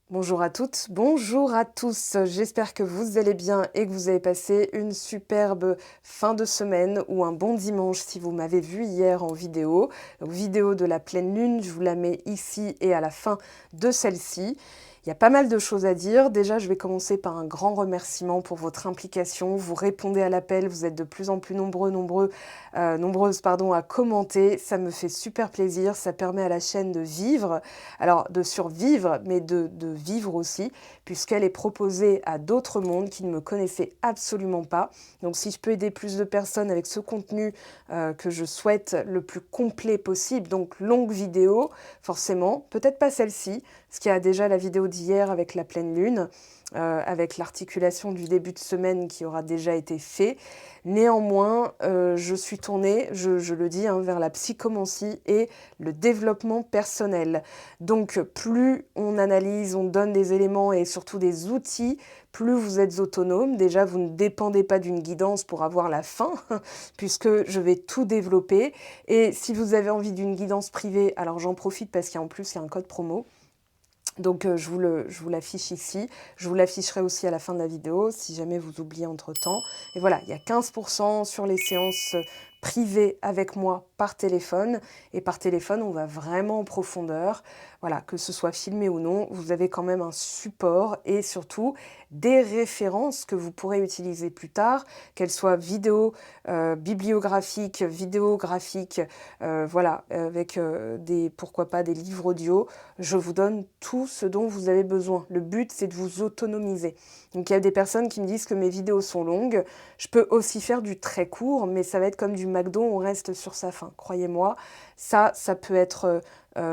Bonjour à toutes, bonjour à tous. J'espère que vous allez bien et que vous avez passé une superbe fin de semaine ou un bon dimanche si vous m'avez vu hier en vidéo. Donc, vidéo de la pleine lune, je vous la mets ici et à la fin de celle-ci. Il y a pas mal de choses à dire. Déjà, je vais commencer par un grand remerciement pour votre implication. Vous répondez à l'appel, vous êtes de plus en plus nombreuses à commenter. Ça me fait super plaisir, ça permet à la chaîne de vivre. Alors, de survivre, mais de vivre aussi, puisqu'elle est proposée à d'autres mondes qui ne me connaissaient absolument pas. Donc, si je peux aider plus de personnes avec ce contenu que je souhaite le plus complet possible, donc longue vidéo, forcément, peut-être pas celle-ci, parce qu'il y a déjà la vidéo d'hier avec la pleine lune, avec l'articulation du début de semaine qui aura déjà été fait. Néanmoins, je suis tournée, je le dis, vers la psychomancie et le développement personnel. Donc, plus on analyse, on donne des éléments et surtout des outils, plus vous êtes autonome. Déjà, vous ne dépendez pas d'une guidance pour avoir la fin, puisque je vais tout développer. Et si vous avez envie d'une guidance privée, alors j'en profite parce qu'en plus, il y a un code promo. Donc, je vous l'affiche ici. Je vous l'afficherai aussi à la fin de la vidéo, si jamais vous oubliez entre-temps. Et voilà, il y a 15% sur les séances privées avec moi par téléphone. Et par téléphone, on va vraiment en profondeur. Voilà, que ce soit filmé ou non, vous avez quand même un support et surtout des références que vous pourrez utiliser plus tard, qu'elles soient vidéo, bibliographiques, vidéographiques, voilà, avec pourquoi pas des livres audio. Je vous donne tout ce dont vous avez besoin. Le but, c'est de vous autonomiser. Donc, il y a des personnes qui me disent que mes vidéos sont longues. Je peux aussi faire du très court, mais ça va être comme du McDo, on reste sur sa faim. Croyez-moi, ça peut être...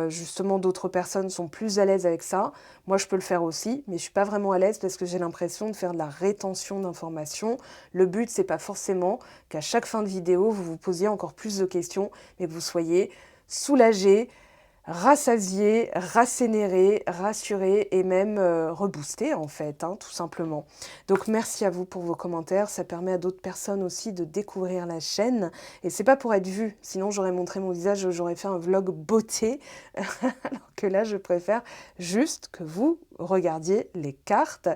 justement, d'autres personnes sont plus à l'aise avec ça. Moi, je peux le faire aussi, mais je suis pas vraiment à l'aise parce que j'ai l'impression de faire de la rétention d'informations. Le but, c'est pas forcément qu'à chaque fin de vidéo, vous vous posiez encore plus de questions, mais que vous soyez soulagé, rassasié, rassénéré, rassuré et même reboosté en fait, tout simplement. Donc merci à vous pour vos commentaires, ça permet à d'autres personnes aussi de découvrir la chaîne. Et c'est pas pour être vu, sinon j'aurais montré mon visage, j'aurais fait un vlog beauté, alors que là je préfère juste que vous regardiez les cartes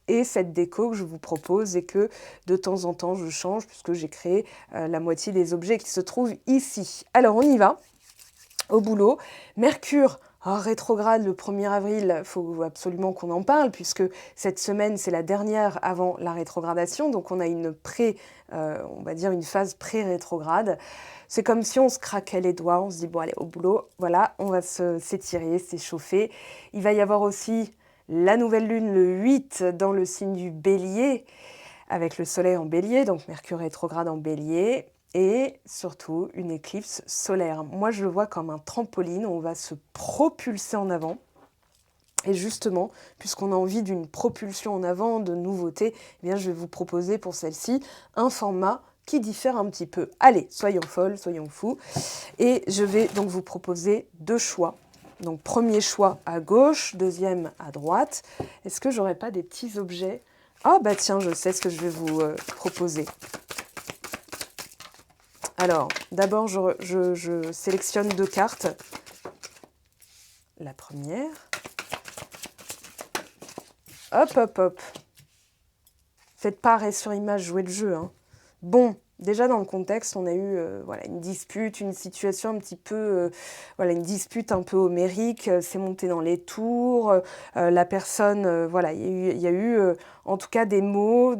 et cette déco que je vous propose et que de temps en temps je change puisque j'ai créé la moitié des objets qui se trouvent ici. Alors on y va. Au boulot. Mercure rétrograde le 1er avril, il faut absolument qu'on en parle, puisque cette semaine, c'est la dernière avant la rétrogradation, donc on a on va dire une phase pré-rétrograde. C'est comme si on se craquait les doigts, on se dit, bon allez, au boulot, voilà, on va s'étirer, s'échauffer. Il va y avoir aussi la nouvelle lune le 8 dans le signe du Bélier, avec le soleil en Bélier, donc Mercure rétrograde en Bélier, et surtout une éclipse solaire. Moi, je le vois comme un trampoline, on va se propulser en avant. Et justement, puisqu'on a envie d'une propulsion en avant, de nouveautés, eh bien, je vais vous proposer pour celle-ci un format qui diffère un petit peu. Allez, soyons folles, soyons fous. Et je vais donc vous proposer deux choix. Donc, premier choix à gauche, deuxième à droite. Est-ce que j'aurais pas des petits objets? Ah bah tiens, je sais ce que je vais vous proposer. Alors, d'abord, je sélectionne deux cartes. La première. Hop, hop, hop. Faites pas arrêt sur image, jouez le jeu. Bon, déjà dans le contexte, on a eu une dispute, une situation un petit peu... une dispute un peu homérique, c'est monté dans les tours, la personne... il y a eu en tout cas des mots,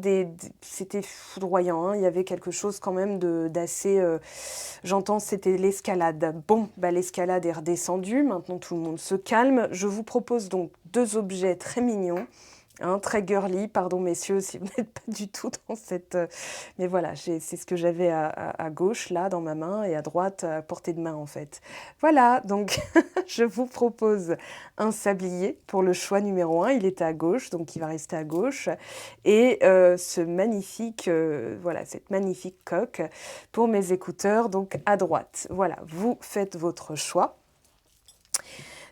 c'était foudroyant, il y avait quelque chose quand même d'assez... j'entends, c'était l'escalade. Bon, l'escalade est redescendue, maintenant tout le monde se calme. Je vous propose donc deux objets très mignons. Très girly, pardon messieurs si vous n'êtes pas du tout dans cette... mais voilà, c'est ce que j'avais à gauche, là, dans ma main, et à droite, à portée de main, en fait. Voilà, donc je vous propose un sablier pour le choix numéro 1. Il était à gauche, donc il va rester à gauche. Et cette magnifique coque pour mes écouteurs, donc à droite. Voilà, vous faites votre choix.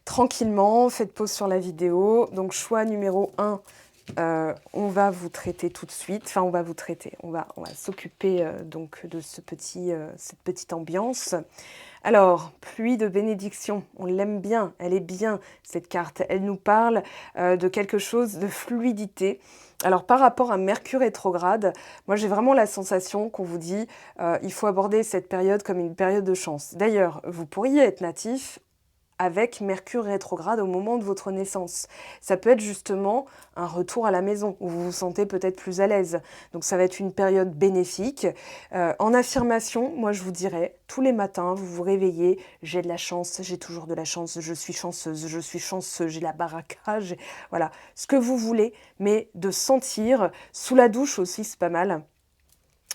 Tranquillement, faites pause sur la vidéo. Donc choix numéro 1, on va vous traiter tout de suite, enfin on va vous traiter, on va s'occuper donc de cette petite ambiance. Alors, pluie de bénédiction, on l'aime bien, elle est bien cette carte, elle nous parle de quelque chose de fluidité. Alors par rapport à Mercure rétrograde, moi j'ai vraiment la sensation qu'on vous dit il faut aborder cette période comme une période de chance. D'ailleurs, vous pourriez être natif avec Mercure rétrograde au moment de votre naissance. Ça peut être justement un retour à la maison où vous vous sentez peut-être plus à l'aise. Donc ça va être une période bénéfique. En affirmation, moi je vous dirais, tous les matins, vous vous réveillez, j'ai de la chance, j'ai toujours de la chance, je suis chanceuse, je suis chanceux, j'ai la baraka, voilà, ce que vous voulez, mais de sentir, sous la douche aussi, c'est pas mal.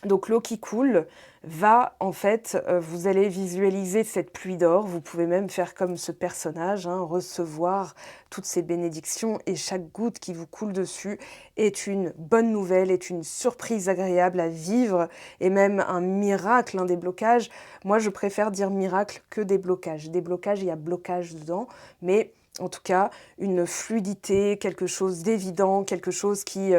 Donc l'eau qui coule va, en fait, vous allez visualiser cette pluie d'or. Vous pouvez même faire comme ce personnage, hein, recevoir toutes ces bénédictions et chaque goutte qui vous coule dessus est une bonne nouvelle, est une surprise agréable à vivre et même un miracle, un déblocage. Moi, je préfère dire miracle que déblocage. Déblocage, il y a blocage dedans, mais en tout cas, une fluidité, quelque chose d'évident, quelque chose qui,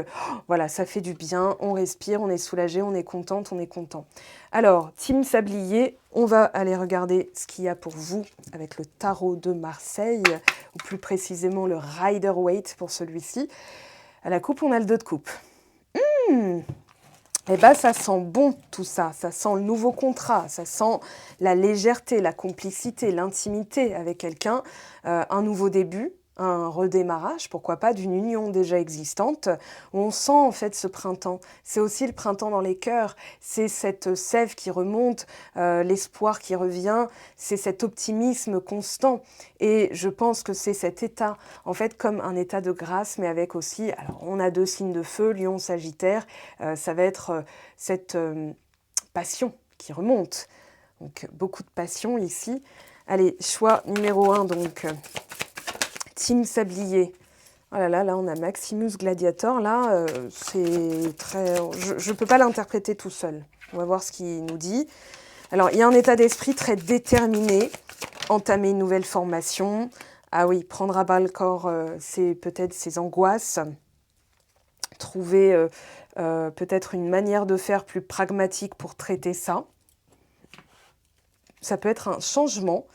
voilà, ça fait du bien, on respire, on est soulagé, on est contente, on est content. Alors, Team Sablier, on va aller regarder ce qu'il y a pour vous avec le tarot de Marseille, ou plus précisément le Rider-Waite pour celui-ci. À la coupe, on a le 2 de coupe. Eh bien, ça sent bon tout ça, ça sent le nouveau contrat, ça sent la légèreté, la complicité, l'intimité avec quelqu'un, un nouveau début, un redémarrage, pourquoi pas, d'une union déjà existante, où on sent en fait ce printemps. C'est aussi le printemps dans les cœurs, c'est cette sève qui remonte, l'espoir qui revient, c'est cet optimisme constant. Et je pense que c'est cet état, en fait, comme un état de grâce, mais avec aussi, alors on a 2 signes de feu, Lion, Sagittaire, ça va être cette passion qui remonte. Donc beaucoup de passion ici. Allez, choix numéro 1, donc Team Sablier. Oh là là, là on a Maximus Gladiator, là c'est très... Je ne peux pas l'interpréter tout seul. On va voir ce qu'il nous dit. Alors il y a un état d'esprit très déterminé, entamer une nouvelle formation. Ah oui, prendre à bas le corps, c'est peut-être ses angoisses. Trouver peut-être une manière de faire plus pragmatique pour traiter ça. Ça peut être un changement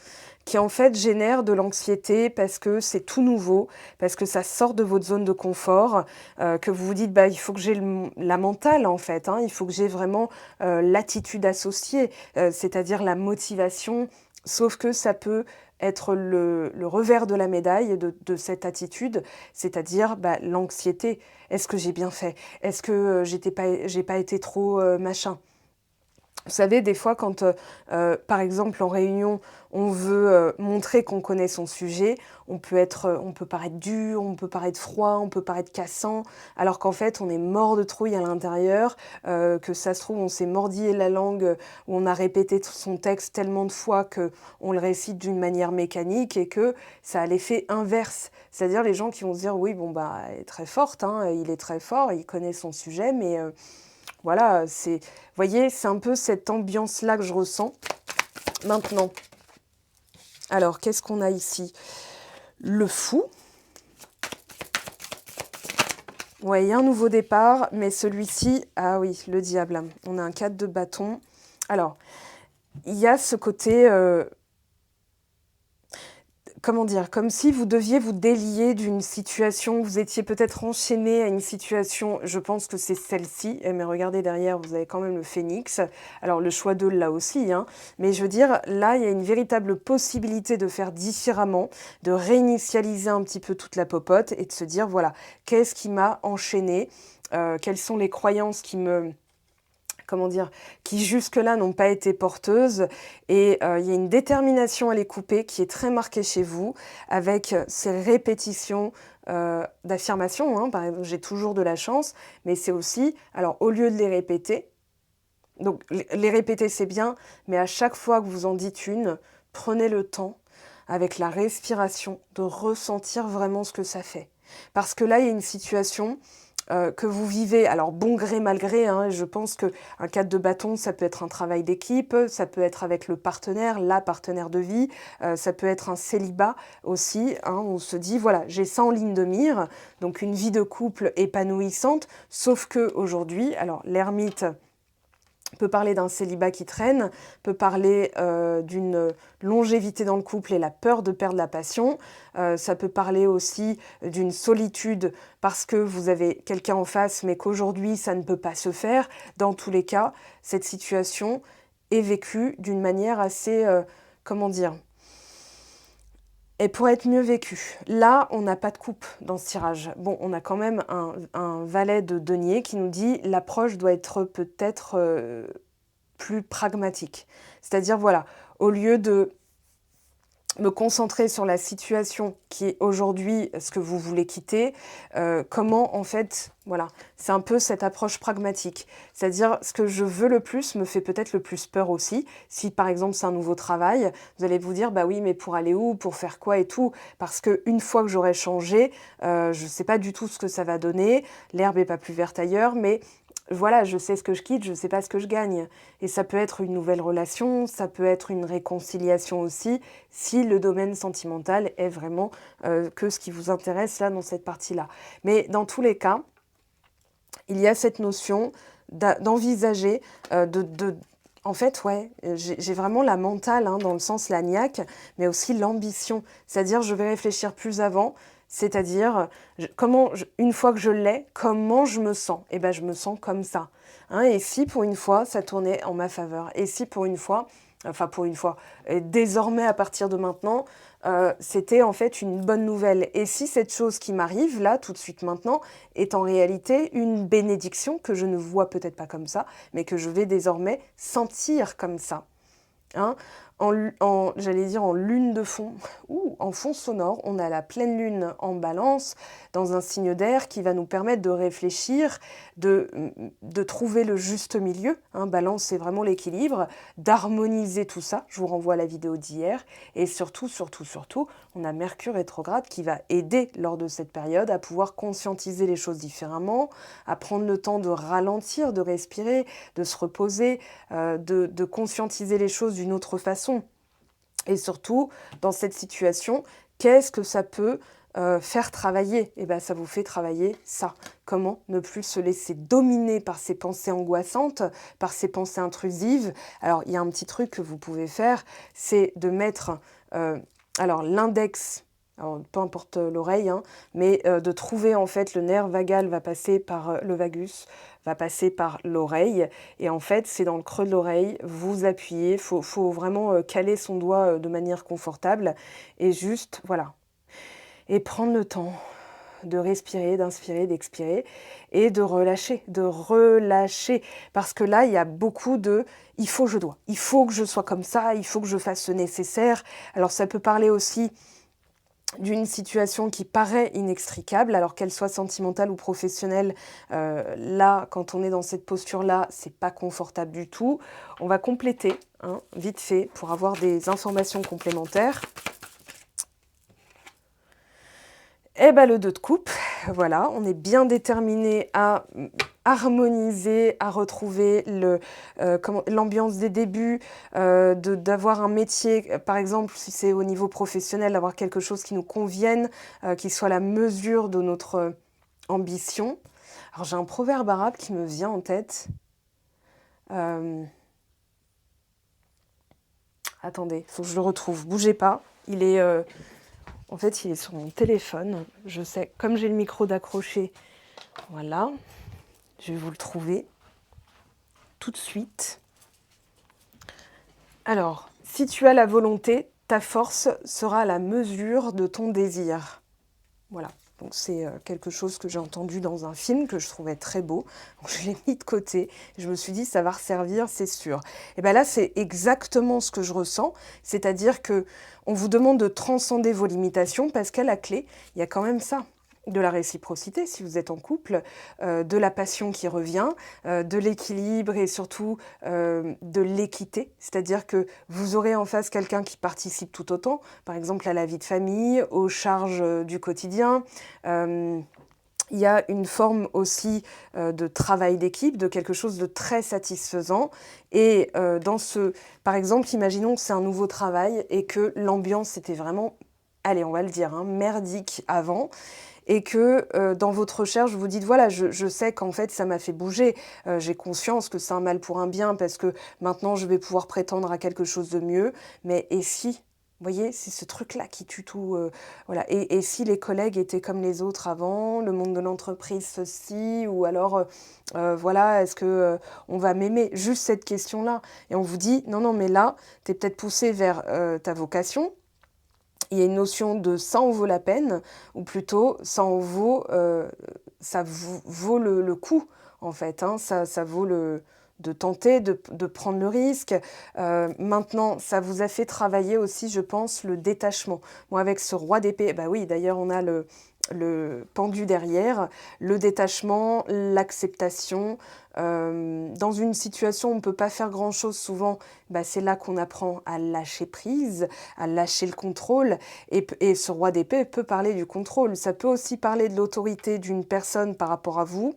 qui en fait génère de l'anxiété parce que c'est tout nouveau, parce que ça sort de votre zone de confort, que vous vous dites bah, il faut que j'ai la mentale en fait, hein, il faut que j'ai vraiment l'attitude associée, c'est-à-dire la motivation, sauf que ça peut être le revers de la médaille de cette attitude, c'est-à-dire bah, l'anxiété. Est-ce que j'ai bien fait? Est-ce que j'ai pas été trop machin? Vous savez, des fois, quand, par exemple, en réunion, on veut montrer qu'on connaît son sujet, on peut paraître dur, on peut paraître froid, on peut paraître cassant, alors qu'en fait, on est mort de trouille à l'intérieur, que ça se trouve, on s'est mordillé la langue, ou on a répété son texte tellement de fois qu'on le récite d'une manière mécanique et que ça a l'effet inverse. C'est-à-dire les gens qui vont se dire, oui, bon, bah, elle est très forte, hein, il est très fort, il connaît son sujet, mais... voilà, vous voyez, c'est un peu cette ambiance-là que je ressens. Maintenant, alors, qu'est-ce qu'on a ici? Le fou. Ouais, il y a un nouveau départ, mais celui-ci, ah oui, le diable. On a un 4 de bâton. Alors, il y a ce côté... comment dire, comme si vous deviez vous délier d'une situation, vous étiez peut-être enchaîné à une situation, je pense que c'est celle-ci, mais regardez derrière, vous avez quand même le phénix, alors le choix 2 là aussi, hein. Mais je veux dire, là, il y a une véritable possibilité de faire différemment, de réinitialiser un petit peu toute la popote et de se dire, voilà, qu'est-ce qui m'a enchaîné, quelles sont les croyances qui me... comment dire, qui jusque-là n'ont pas été porteuses. Et il y a une détermination à les couper qui est très marquée chez vous, avec ces répétitions d'affirmations. Hein. Par exemple, j'ai toujours de la chance, mais c'est aussi, alors au lieu de les répéter, donc les répéter c'est bien, mais à chaque fois que vous en dites une, prenez le temps, avec la respiration, de ressentir vraiment ce que ça fait. Parce que là, il y a une situation... que vous vivez, alors bon gré, mal gré, hein, je pense qu'un 4 de bâton, ça peut être un travail d'équipe, ça peut être avec le partenaire, la partenaire de vie, ça peut être un célibat aussi, hein, on se dit, voilà, j'ai ça en ligne de mire, donc une vie de couple épanouissante, sauf que aujourd'hui, alors l'ermite peut parler d'un célibat qui traîne, peut parler d'une longévité dans le couple et la peur de perdre la passion. Ça peut parler aussi d'une solitude parce que vous avez quelqu'un en face, mais qu'aujourd'hui, ça ne peut pas se faire. Dans tous les cas, cette situation est vécue d'une manière assez, comment dire, et pour être mieux vécu. Là, on n'a pas de coupe dans ce tirage. Bon, on a quand même un valet de denier qui nous dit l'approche doit être peut-être plus pragmatique. C'est-à-dire, voilà, au lieu de me concentrer sur la situation qui est aujourd'hui ce que vous voulez quitter, comment en fait, voilà, c'est un peu cette approche pragmatique. C'est-à-dire ce que je veux le plus me fait peut-être le plus peur aussi. Si par exemple c'est un nouveau travail, vous allez vous dire bah oui mais pour aller où, pour faire quoi et tout, parce que une fois que j'aurai changé, je ne sais pas du tout ce que ça va donner. L'herbe est pas plus verte ailleurs, mais voilà, je sais ce que je quitte, je ne sais pas ce que je gagne. Et ça peut être une nouvelle relation, ça peut être une réconciliation aussi, si le domaine sentimental est vraiment que ce qui vous intéresse là dans cette partie-là. Mais dans tous les cas, il y a cette notion d'envisager, en fait, ouais, j'ai vraiment la mentale, hein, dans le sens la niaque, mais aussi l'ambition. C'est-à-dire, je vais réfléchir plus avant, c'est-à-dire, une fois que je l'ai, comment je me sens? Eh bien, je me sens comme ça. Hein, et si pour une fois, ça tournait en ma faveur? Et si pour une fois, enfin pour une fois, et désormais à partir de maintenant, c'était en fait une bonne nouvelle. Et si cette chose qui m'arrive là, tout de suite maintenant, est en réalité une bénédiction que je ne vois peut-être pas comme ça, mais que je vais désormais sentir comme ça. Hein, j'allais dire en lune de fond, ou en fond sonore, on a la pleine lune en balance, dans un signe d'air qui va nous permettre de réfléchir, de trouver le juste milieu. Hein, balance, c'est vraiment l'équilibre, d'harmoniser tout ça. Je vous renvoie à la vidéo d'hier. Et surtout, on a Mercure rétrograde qui va aider lors de cette période à pouvoir conscientiser les choses différemment, à prendre le temps de ralentir, de respirer, de se reposer, de conscientiser les choses d'une autre façon. Et surtout, dans cette situation, qu'est-ce que ça peut faire travailler? Eh bien, ça vous fait travailler ça. Comment ne plus se laisser dominer par ces pensées angoissantes, par ces pensées intrusives? Alors, il y a un petit truc que vous pouvez faire, c'est de mettre alors l'index, alors, peu importe l'oreille, hein, mais de trouver en fait le nerf vagal va passer par le vagus, va passer par l'oreille. Et en fait, c'est dans le creux de l'oreille, vous appuyez, faut vraiment caler son doigt de manière confortable et juste, voilà. Et prendre le temps de respirer, d'inspirer, d'expirer et de relâcher, Parce que là, il y a beaucoup de « il faut, je dois »,« il faut que je sois comme ça »,« il faut que je fasse ce nécessaire ». Alors ça peut parler aussi d'une situation qui paraît inextricable, alors qu'elle soit sentimentale ou professionnelle, là, quand on est dans cette posture-là, c'est pas confortable du tout. On va compléter, hein, vite fait, pour avoir des informations complémentaires. Eh bien, le 2 de coupe, voilà, on est bien déterminé à harmoniser, à retrouver l'ambiance des débuts, d'avoir un métier, par exemple, si c'est au niveau professionnel, d'avoir quelque chose qui nous convienne, qui soit la mesure de notre ambition. Alors, j'ai un proverbe arabe qui me vient en tête. Attendez, il faut que je le retrouve, bougez pas. Il est... En fait, il est sur mon téléphone. Je sais, comme j'ai le micro d'accroché, voilà, je vais vous le trouver tout de suite. Alors, si tu as la volonté, ta force sera à la mesure de ton désir. Voilà, donc c'est quelque chose que j'ai entendu dans un film que je trouvais très beau. Donc, je l'ai mis de côté. Je me suis dit, ça va resservir, c'est sûr. Et bien là, c'est exactement ce que je ressens. C'est-à-dire que on vous demande de transcender vos limitations parce qu'à la clé, il y a quand même ça. De la réciprocité, si vous êtes en couple, de la passion qui revient, de l'équilibre et surtout de l'équité. C'est-à-dire que vous aurez en face quelqu'un qui participe tout autant, par exemple à la vie de famille, aux charges du quotidien. Il y a une forme aussi de travail d'équipe, de quelque chose de très satisfaisant. Et par exemple, imaginons que c'est un nouveau travail et que l'ambiance était vraiment, allez, on va le dire, hein, merdique avant. Et que dans votre recherche, vous dites, voilà, je sais qu'en fait, ça m'a fait bouger. J'ai conscience que c'est un mal pour un bien parce que maintenant, je vais pouvoir prétendre à quelque chose de mieux. Mais et si, vous voyez, c'est ce truc-là qui tue tout. Voilà. Et si les collègues étaient comme les autres avant, le monde de l'entreprise ceci, ou alors, voilà, est-ce que on va m'aimer? Juste cette question-là. Et on vous dit, non, non, mais là, tu es peut-être poussé vers ta vocation. Il y a une notion de ça en vaut la peine, ou plutôt ça en vaut, vaut le coup, en fait. Hein, ça vaut de tenter, de prendre le risque. Maintenant, ça vous a fait travailler aussi, je pense, le détachement. Moi, avec ce roi d'épée, bah oui, d'ailleurs, on a le pendu derrière, le détachement, l'acceptation. Dans une situation où on ne peut pas faire grand-chose souvent, bah, c'est là qu'on apprend à lâcher prise, à lâcher le contrôle. Et ce roi d'épée peut parler du contrôle. Ça peut aussi parler de l'autorité d'une personne par rapport à vous,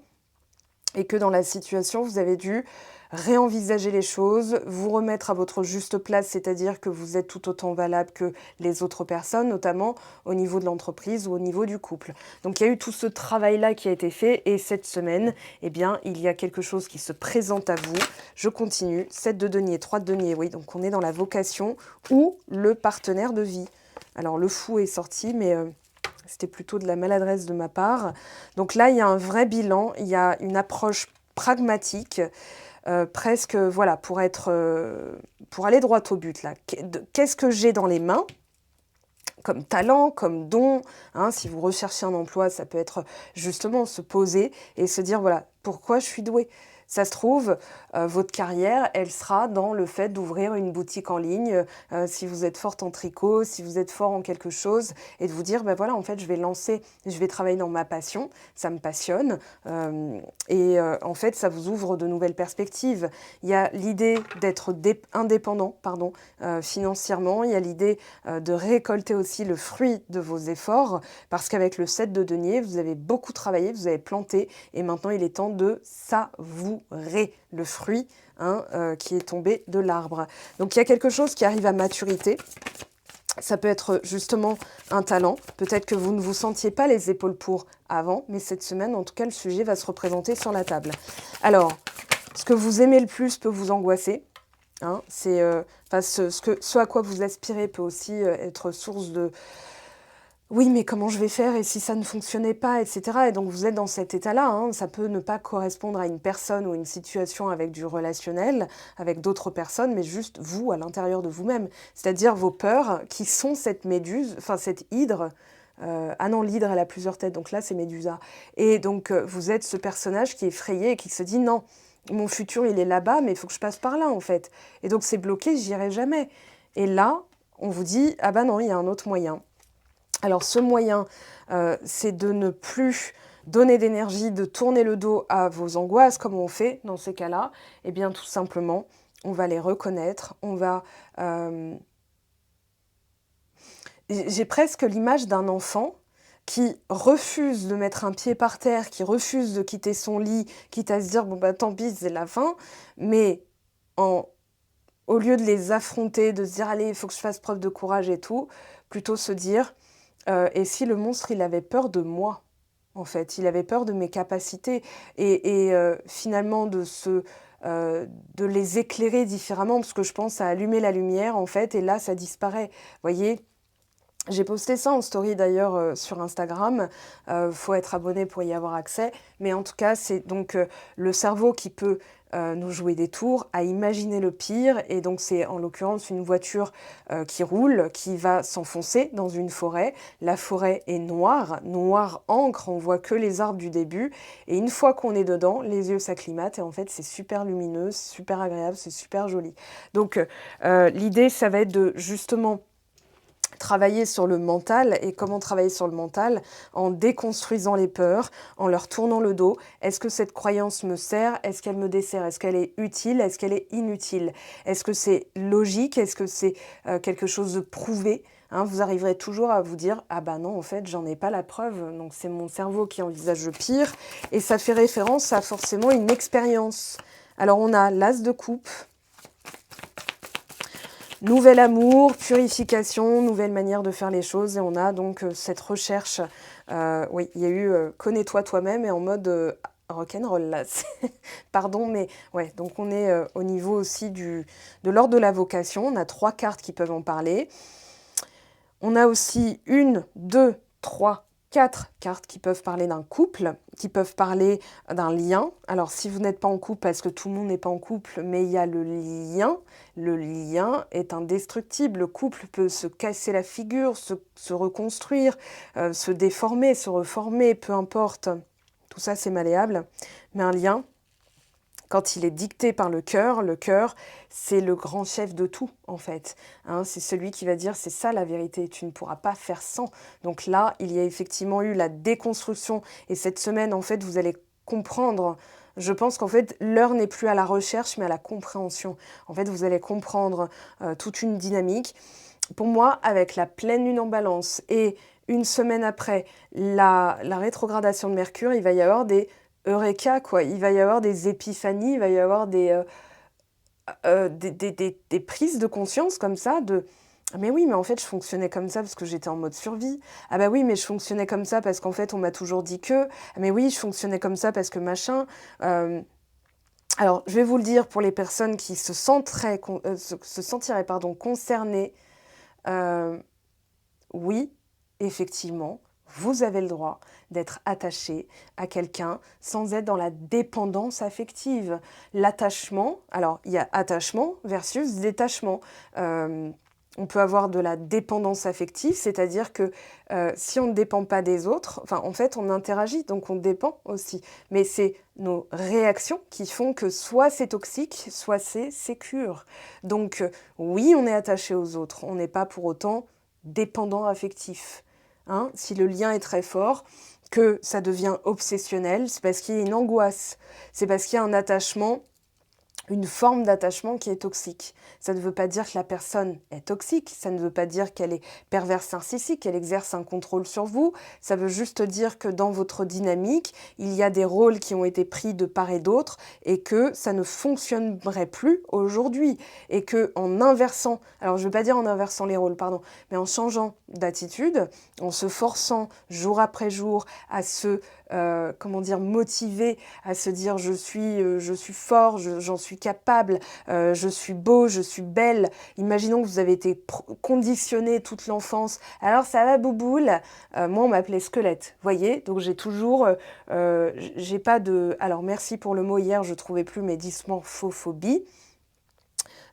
et que dans la situation, vous avez dû réenvisager les choses, vous remettre à votre juste place, c'est-à-dire que vous êtes tout autant valable que les autres personnes, notamment au niveau de l'entreprise ou au niveau du couple. Donc il y a eu tout ce travail-là qui a été fait, et cette semaine, eh bien, il y a quelque chose qui se présente à vous. Je continue, 7 de denier, 3 de denier, oui, donc on est dans la vocation ou le partenaire de vie. Alors le fou est sorti, mais c'était plutôt de la maladresse de ma part. Donc là, il y a un vrai bilan, il y a une approche pragmatique, presque, voilà, pour aller droit au but, là. Qu'est-ce que j'ai dans les mains comme talent, comme don, hein, si vous recherchez un emploi, ça peut être justement se poser et se dire, voilà, pourquoi je suis douée? Ça se trouve, votre carrière, elle sera dans le fait d'ouvrir une boutique en ligne, si vous êtes forte en tricot, si vous êtes fort en quelque chose, et de vous dire, ben voilà, en fait, je vais travailler dans ma passion, ça me passionne, en fait, ça vous ouvre de nouvelles perspectives. Il y a l'idée d'être indépendant, pardon, financièrement, il y a l'idée de récolter aussi le fruit de vos efforts, parce qu'avec le 7 de denier, vous avez beaucoup travaillé, vous avez planté, et maintenant il est temps de savourer le fruit, hein, qui est tombé de l'arbre. Donc il y a quelque chose qui arrive à maturité. Ça peut être justement un talent. Peut-être que vous ne vous sentiez pas les épaules pour avant, mais cette semaine, en tout cas, le sujet va se représenter sur la table. Alors, ce que vous aimez le plus peut vous angoisser. Hein, ce à quoi vous aspirez peut aussi être source de oui, mais comment je vais faire et si ça ne fonctionnait pas, etc. Et donc vous êtes dans cet état-là. Hein, ça peut ne pas correspondre à une personne ou une situation avec du relationnel, avec d'autres personnes, mais juste vous à l'intérieur de vous-même. C'est-à-dire vos peurs qui sont cette méduse, enfin cette hydre. Ah non, l'hydre, elle a plusieurs têtes, donc là c'est Médusa. Et donc vous êtes ce personnage qui est effrayé et qui se dit non. Mon futur, il est là-bas, mais il faut que je passe par là, en fait. Et donc, c'est bloqué, j'y irai jamais. Et là, on vous dit, ah ben non, il y a un autre moyen. Alors, ce moyen, c'est de ne plus donner d'énergie, de tourner le dos à vos angoisses, comme on fait dans ces cas-là. Eh bien, tout simplement, on va les reconnaître, on va... J'ai presque l'image d'un enfant qui refuse de mettre un pied par terre, qui refuse de quitter son lit, quitte à se dire, bon bah tant pis, c'est la fin, mais au lieu de les affronter, de se dire, allez, il faut que je fasse preuve de courage et tout, plutôt se dire, et si le monstre, il avait peur de moi, en fait, il avait peur de mes capacités, et finalement de les éclairer différemment, parce que je pense à allumer la lumière, en fait, et là, ça disparaît. Vous voyez, j'ai posté ça en story d'ailleurs sur Instagram, faut être abonné pour y avoir accès, mais en tout cas c'est donc le cerveau qui peut nous jouer des tours, à imaginer le pire, et donc c'est en l'occurrence une voiture qui roule, qui va s'enfoncer dans une forêt. La forêt est noire, noire encre, on voit que les arbres du début, et une fois qu'on est dedans, les yeux s'acclimatent, et en fait c'est super lumineux, super agréable, c'est super joli. Donc l'idée ça va être de justement travailler sur le mental. Et comment travailler sur le mental? En déconstruisant les peurs, en leur tournant le dos. Est-ce que cette croyance me sert? Est-ce qu'elle me dessert? Est-ce qu'elle est utile? Est-ce qu'elle est inutile? Est-ce que c'est logique? Est-ce que c'est quelque chose de prouvé? hein. Vous arriverez toujours à vous dire: «Ah bah non, en fait, j'en ai pas la preuve, donc c'est mon cerveau qui envisage le pire» et ça fait référence à forcément une expérience. Alors on a l'as de coupe, nouvel amour, purification, nouvelle manière de faire les choses et on a donc cette recherche. Oui, il y a eu connais-toi toi-même et en mode rock'n'roll là. Pardon, mais ouais, donc on est au niveau aussi de l'ordre de la vocation. On a 3 cartes qui peuvent en parler. On a aussi 1, 2, 3, 4 cartes qui peuvent parler d'un couple, qui peuvent parler d'un lien. Alors, si vous n'êtes pas en couple, parce que tout le monde n'est pas en couple, mais il y a le lien. Le lien est indestructible. Le couple peut se casser la figure, se reconstruire, se déformer, se reformer, peu importe. Tout ça, c'est malléable. Mais un lien, quand il est dicté par le cœur, c'est le grand chef de tout, en fait. Hein, c'est celui qui va dire, c'est ça la vérité, tu ne pourras pas faire sans. Donc là, il y a effectivement eu la déconstruction. Et cette semaine, en fait, vous allez comprendre. Je pense qu'en fait, l'heure n'est plus à la recherche, mais à la compréhension. En fait, vous allez comprendre toute une dynamique. Pour moi, avec la pleine lune en balance et une semaine après la rétrogradation de Mercure, il va y avoir des eureka, quoi. Il va y avoir des épiphanies, il va y avoir des prises de conscience comme ça de «Ah mais oui, mais en fait, je fonctionnais comme ça parce que j'étais en mode survie. Ah bah oui, mais je fonctionnais comme ça parce qu'en fait, on m'a toujours dit que. Ah mais oui, je fonctionnais comme ça parce que machin». Alors, je vais vous le dire pour les personnes qui se sentiraient pardon, concernées. Heu, oui, effectivement, vous avez le droit d'être attaché à quelqu'un sans être dans la dépendance affective. L'attachement, alors il y a attachement versus détachement. On peut avoir de la dépendance affective, c'est-à-dire que si on ne dépend pas des autres, enfin en fait on interagit, donc on dépend aussi. Mais c'est nos réactions qui font que soit c'est toxique, soit c'est sécure. Donc oui, on est attaché aux autres, on n'est pas pour autant dépendant affectif. Hein. Si le lien est très fort, que ça devient obsessionnel, c'est parce qu'il y a une angoisse, c'est parce qu'il y a un attachement, une forme d'attachement qui est toxique. Ça ne veut pas dire que la personne est toxique, ça ne veut pas dire qu'elle est perverse narcissique, qu'elle exerce un contrôle sur vous, ça veut juste dire que dans votre dynamique, il y a des rôles qui ont été pris de part et d'autre et que ça ne fonctionnerait plus aujourd'hui et que en inversant, alors je ne veux pas dire en inversant les rôles, pardon, mais en changeant d'attitude, en se forçant jour après jour à se comment dire, motiver à se dire je suis fort, j'en suis capable, je suis beau, je suis belle. Imaginons que vous avez été conditionné toute l'enfance. Alors ça va bouboule, moi on m'appelait squelette, voyez. Donc j'ai toujours, j'ai pas de... Alors merci pour le mot hier, je trouvais plus mes dysmorphophobie.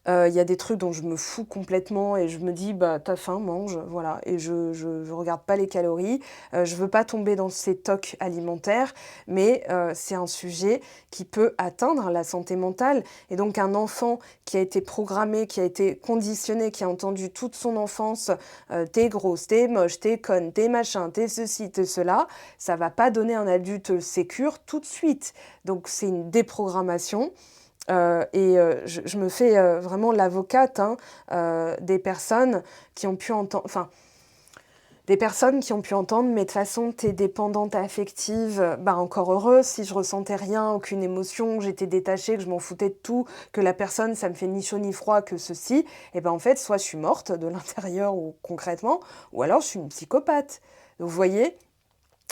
Il y a des trucs dont je me fous complètement et je me dis: «Bah, tu faim, mange», voilà et je regarde pas les calories. Je veux pas tomber dans ces tocs alimentaires, mais c'est un sujet qui peut atteindre la santé mentale et donc un enfant qui a été programmé, qui a été conditionné, qui a entendu toute son enfance, «Tu grosse, t'es moche, t'es conne, t'es machin, t'es ceci, t'es cela», ça va pas donner un adulte sécure tout de suite. Donc c'est une déprogrammation. Je me fais vraiment l'avocate hein, des personnes qui ont pu entendre, enfin, des personnes qui ont pu entendre, mais de toute façon, t'es dépendante affective, bah encore heureux, si je ressentais rien, aucune émotion, que j'étais détachée, que je m'en foutais de tout, que la personne, ça me fait ni chaud ni froid, que ceci, et ben en fait, soit je suis morte de l'intérieur ou concrètement, ou alors je suis une psychopathe. Donc, vous voyez,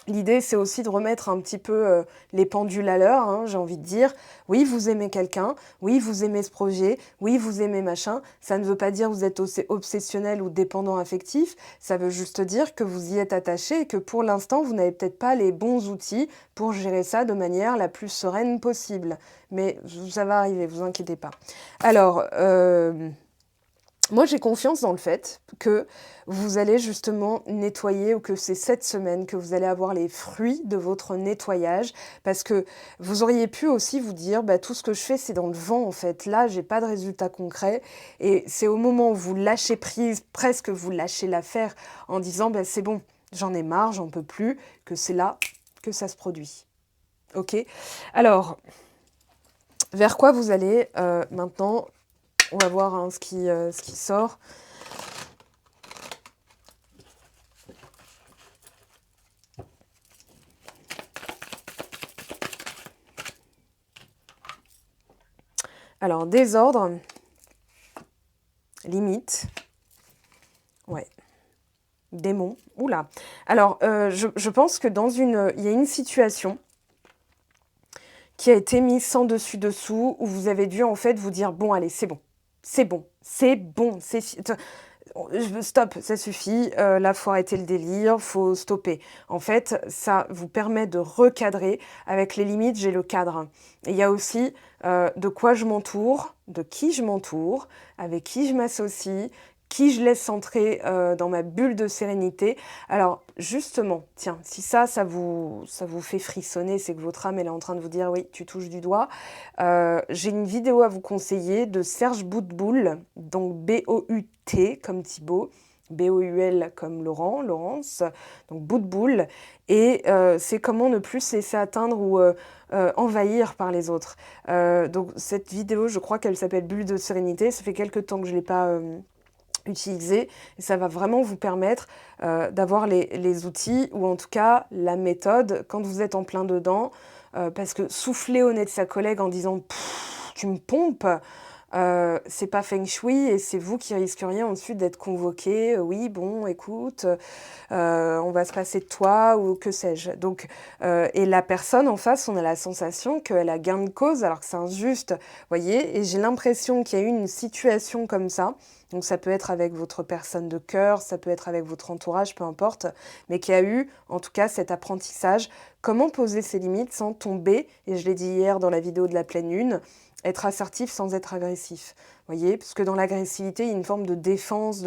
l'idée, c'est aussi de remettre un petit peu les pendules à l'heure, hein, j'ai envie de dire. Oui, vous aimez quelqu'un, oui, vous aimez ce projet, oui, vous aimez machin. Ça ne veut pas dire que vous êtes obsessionnel ou dépendant affectif. Ça veut juste dire que vous y êtes attaché et que pour l'instant, vous n'avez peut-être pas les bons outils pour gérer ça de manière la plus sereine possible. Mais ça va arriver, vous inquiétez pas. Alors, moi, j'ai confiance dans le fait que vous allez justement nettoyer ou que c'est cette semaine que vous allez avoir les fruits de votre nettoyage parce que vous auriez pu aussi vous dire bah, tout ce que je fais c'est dans le vent en fait. Là, j'ai pas de résultat concret et c'est au moment où vous lâchez prise, presque vous lâchez l'affaire en disant bah, c'est bon, j'en ai marre, j'en peux plus, que c'est là que ça se produit. Ok. Alors, vers quoi vous allez maintenant? On va voir hein, ce qui sort. Alors, désordre, limite, ouais, démon, oula. Alors, je pense que il y a une situation qui a été mise sans dessus-dessous, où vous avez dû en fait vous dire: «Bon allez, c'est bon, c'est bon, c'est bon, stop, ça suffit, là, faut arrêter le délire, faut stopper». En fait, ça vous permet de recadrer. Avec les limites, j'ai le cadre. Et il y a aussi, de quoi je m'entoure, de qui je m'entoure, avec qui je m'associe, qui je laisse entrer, dans ma bulle de sérénité. Alors justement, tiens, si ça vous fait frissonner, c'est que votre âme, elle est en train de vous dire: «Oui, tu touches du doigt». J'ai une vidéo à vous conseiller de Serge Boutboul, donc B-O-U-T comme Thibaut, B-O-U-L comme Laurent, Laurence, donc Boutboul. Et c'est comment ne plus se laisser atteindre ou envahir par les autres. Donc cette vidéo, je crois qu'elle s'appelle Bulle de sérénité. Ça fait quelque temps que je ne l'ai pas utilisée. Et ça va vraiment vous permettre d'avoir les outils, ou en tout cas la méthode, quand vous êtes en plein dedans. Parce que souffler au nez de sa collègue en disant: «Pff, tu me pompes», c'est pas feng shui, et c'est vous qui risqueriez ensuite d'être convoqué. «Oui, bon, écoute, on va se passer de toi», ou que sais-je. Donc, et la personne en face, on a la sensation qu'elle a gain de cause alors que c'est injuste, voyez. Et j'ai l'impression qu'il y a eu une situation comme ça. Donc ça peut être avec votre personne de cœur, ça peut être avec votre entourage, peu importe, mais qu'il y a eu en tout cas cet apprentissage. Comment poser ses limites sans tomber, et je l'ai dit hier dans la vidéo de la pleine lune, être assertif sans être agressif. Voyez, parce que dans l'agressivité, il y a une forme de défense,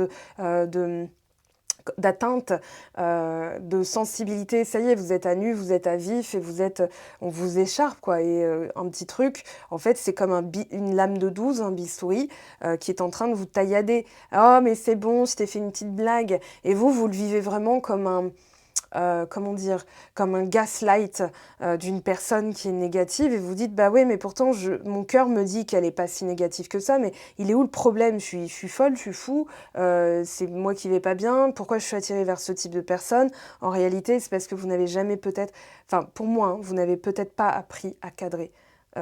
d'atteinte, de sensibilité. Ça y est, vous êtes à nu, vous êtes à vif, et on vous écharpe, quoi. Et un petit truc, en fait, c'est comme une lame de 12, un bistouri, qui est en train de vous taillader. «Oh, mais c'est bon, je t'ai fait une petite blague». Et vous le vivez vraiment comme comment dire? Comme un gaslight, d'une personne qui est négative, et vous dites: «Bah ouais, mais pourtant mon cœur me dit qu'elle est pas si négative que ça, mais il est où le problème? Je suis folle, je suis fou, c'est moi qui vais pas bien, pourquoi je suis attirée vers ce type de personne?» En réalité, c'est parce que vous n'avez jamais peut-être, enfin pour moi, hein, vous n'avez peut-être pas appris à cadrer.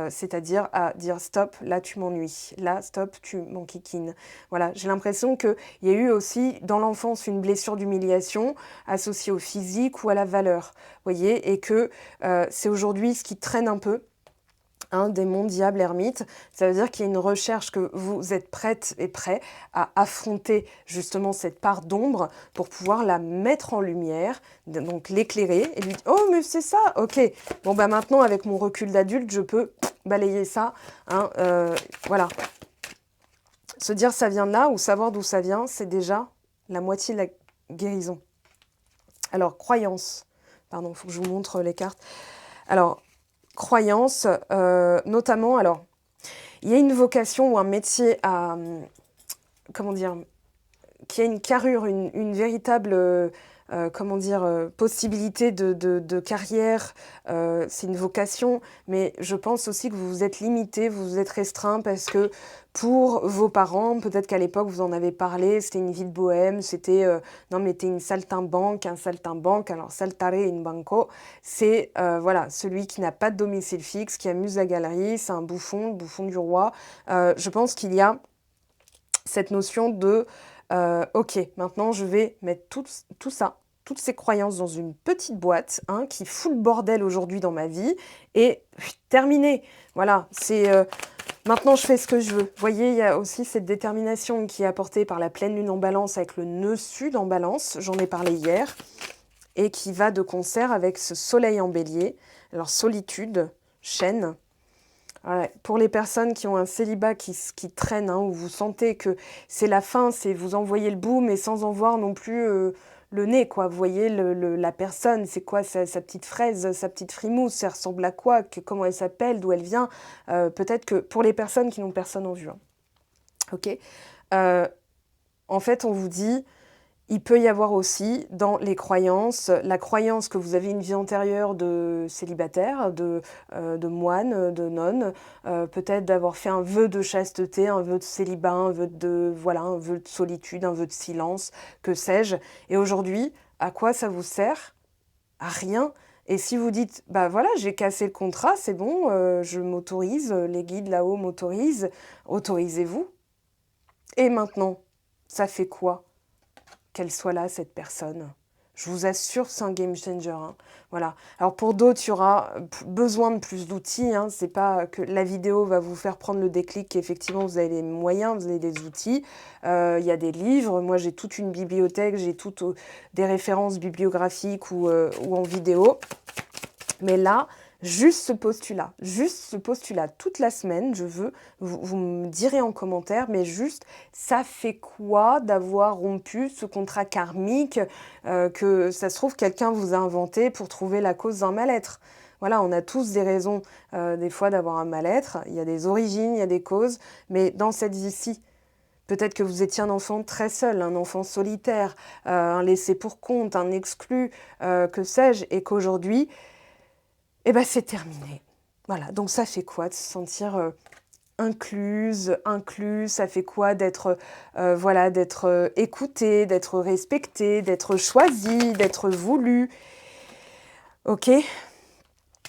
C'est-à-dire à dire: «Stop, là tu m'ennuies. Là, stop, tu m'enquiquines». Voilà, j'ai l'impression qu'il y a eu aussi dans l'enfance une blessure d'humiliation associée au physique ou à la valeur, voyez? Et que, c'est aujourd'hui ce qui traîne un peu, hein, démon, diable, ermite. Ça veut dire qu'il y a une recherche, que vous êtes prête et prêt à affronter justement cette part d'ombre pour pouvoir la mettre en lumière, donc l'éclairer et lui dire: «Oh mais c'est ça, OK. Bon bah maintenant avec mon recul d'adulte, je peux balayer ça», hein, voilà. Se dire ça vient de là, ou savoir d'où ça vient, c'est déjà la moitié de la guérison. Alors croyance, pardon, il faut que je vous montre les cartes. Alors croyance, notamment, alors il y a une vocation ou un métier à, comment dire? Qui a une carrure, une véritable, comment dire? Possibilité de carrière, c'est une vocation, mais je pense aussi que vous vous êtes limité, vous vous êtes restreint, parce que pour vos parents, peut-être qu'à l'époque vous en avez parlé, c'était une vie de bohème, c'était, «Non mais tu es une saltimbanque, un saltimbanque». Alors saltare in banco, c'est, voilà, celui qui n'a pas de domicile fixe, qui amuse la galerie, c'est un bouffon, le bouffon du roi. Je pense qu'il y a cette notion de, OK, maintenant je vais mettre tout ça, toutes ces croyances dans une petite boîte, hein, qui fout le bordel aujourd'hui dans ma vie, et terminé. Voilà, c'est, maintenant je fais ce que je veux. Vous voyez, il y a aussi cette détermination qui est apportée par la pleine lune en Balance avec le nœud sud en Balance, j'en ai parlé hier, et qui va de concert avec ce soleil en Bélier. Alors solitude, chaîne. Ouais, pour les personnes qui ont un célibat qui traîne, hein, où vous sentez que c'est la fin, c'est vous envoyez le bout, mais sans en voir non plus, le nez, quoi. Vous voyez la personne, c'est quoi sa petite fraise, sa petite frimousse, elle ressemble à quoi, comment elle s'appelle, d'où elle vient. Peut-être que pour les personnes qui n'ont personne en vue, hein. OK? Euh, En fait, on vous dit, il peut y avoir aussi dans les croyances, la croyance que vous avez une vie antérieure de célibataire, de moine, de nonne, peut-être d'avoir fait un vœu de chasteté, un vœu de célibat, un vœu de, voilà, un vœu de solitude, un vœu de silence, que sais-je. Et aujourd'hui, à quoi ça vous sert? À rien. Et si vous dites, bah voilà, j'ai cassé le contrat, c'est bon, je m'autorise, les guides là-haut m'autorisent, autorisez-vous. Et maintenant, ça fait quoi qu'elle soit là, cette personne? Je vous assure, c'est un game changer, hein. Voilà. Alors pour d'autres, il y aura besoin de plus d'outils, hein. C'est pas que la vidéo va vous faire prendre le déclic qu'effectivement vous avez les moyens, vous avez des outils. Il y a des livres. Moi, j'ai toute une bibliothèque, j'ai toutes des références bibliographiques ou en vidéo. Mais là, juste ce postulat toute la semaine, je veux, vous me direz en commentaire, mais juste, ça fait quoi d'avoir rompu ce contrat karmique que ça se trouve, quelqu'un vous a inventé pour trouver la cause d'un mal-être. Voilà, on a tous des raisons, des fois, d'avoir un mal-être. Il y a des origines, il y a des causes, mais dans cette vie-ci, peut-être que vous étiez un enfant très seul, un enfant solitaire, un laissé pour compte, un exclu, que sais-je, et qu'aujourd'hui, eh ben, c'est terminé. Voilà, donc ça fait quoi de se sentir incluse, inclus? Ça fait quoi d'être voilà, d'être écoutée, d'être respectée, d'être choisie, d'être voulue? Ok.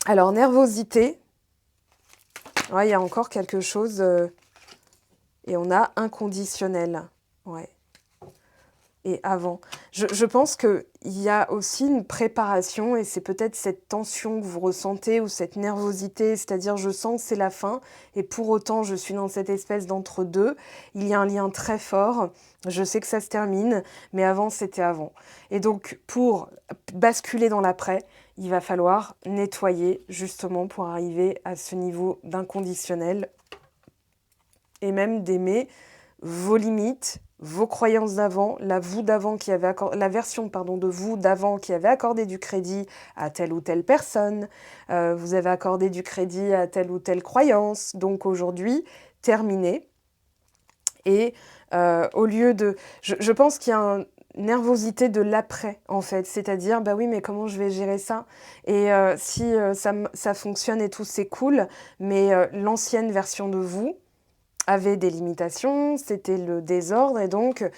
Alors, nervosité. Ouais, il y a encore quelque chose. Et on a inconditionnel. Ouais. Et avant. Je pense qu'il y a aussi une préparation et c'est peut-être cette tension que vous ressentez ou cette nervosité, c'est-à-dire je sens que c'est la fin et pour autant je suis dans cette espèce d'entre-deux. Il y a un lien très fort, je sais que ça se termine, mais avant c'était avant. Et donc pour basculer dans l'après, il va falloir nettoyer justement pour arriver à ce niveau d'inconditionnel et même d'aimer vos limites, vos croyances d'avant, la version de vous d'avant qui avait accordé du crédit à telle ou telle personne, vous avez accordé du crédit à telle ou telle croyance, donc aujourd'hui, terminé. Et au lieu de... Je pense qu'il y a une nervosité de l'après, en fait, c'est-à-dire, bah oui, mais comment je vais gérer ça? Et si ça fonctionne et tout, c'est cool, mais l'ancienne version de vous, avait des limitations, c'était le désordre et donc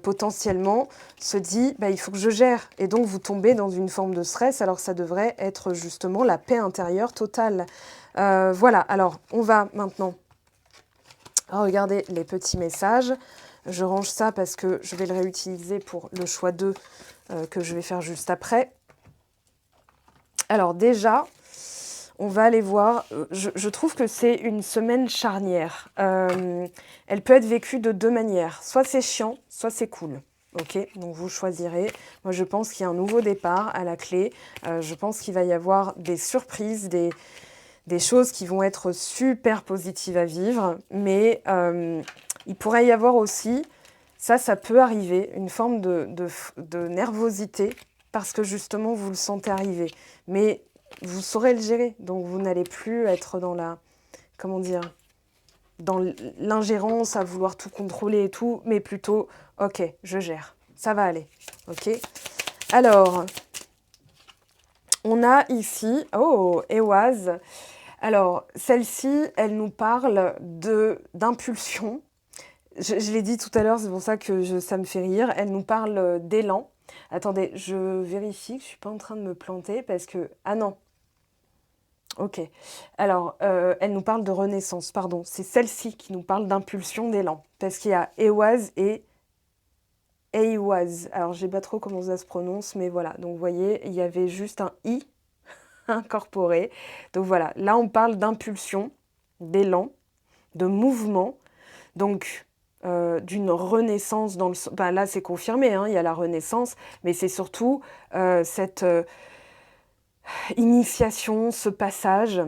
potentiellement se dit bah, il faut que je gère et donc vous tombez dans une forme de stress alors que ça devrait être justement la paix intérieure totale. Voilà, alors on va maintenant regarder les petits messages. Je range ça parce que je vais le réutiliser pour le choix 2 que je vais faire juste après. Alors déjà, on va aller voir, je trouve que c'est une semaine charnière. Elle peut être vécue de deux manières. Soit c'est chiant, soit c'est cool. Ok, donc vous choisirez. Moi, je pense qu'il y a un nouveau départ à la clé. Je pense qu'il va y avoir des surprises, des choses qui vont être super positives à vivre. Mais il pourrait y avoir aussi, ça peut arriver, une forme de nervosité parce que justement, vous le sentez arriver. Mais vous saurez le gérer. Donc, vous n'allez plus être dans la... Comment dire? Dans l'ingérence, à vouloir tout contrôler et tout, mais plutôt, ok, je gère. Ça va aller. Ok? Alors, on a ici... Oh, Eoise. Alors, celle-ci, elle nous parle d'impulsion. Je l'ai dit tout à l'heure, c'est pour ça que ça me fait rire. Elle nous parle d'élan. Attendez, je vérifie que je ne suis pas en train de me planter parce que... Ah non. Ok. Alors, elle nous parle de renaissance, pardon. C'est celle-ci qui nous parle d'impulsion d'élan. Parce qu'il y a Eoise et Eiwaz. Alors, je ne sais pas trop comment ça se prononce, mais voilà. Donc, vous voyez, il y avait juste un I incorporé. Donc, voilà. Là, on parle d'impulsion, d'élan, de mouvement. Donc, d'une renaissance dans le... Ben, là, c'est confirmé, hein, il y a la renaissance, mais c'est surtout cette initiation, ce passage,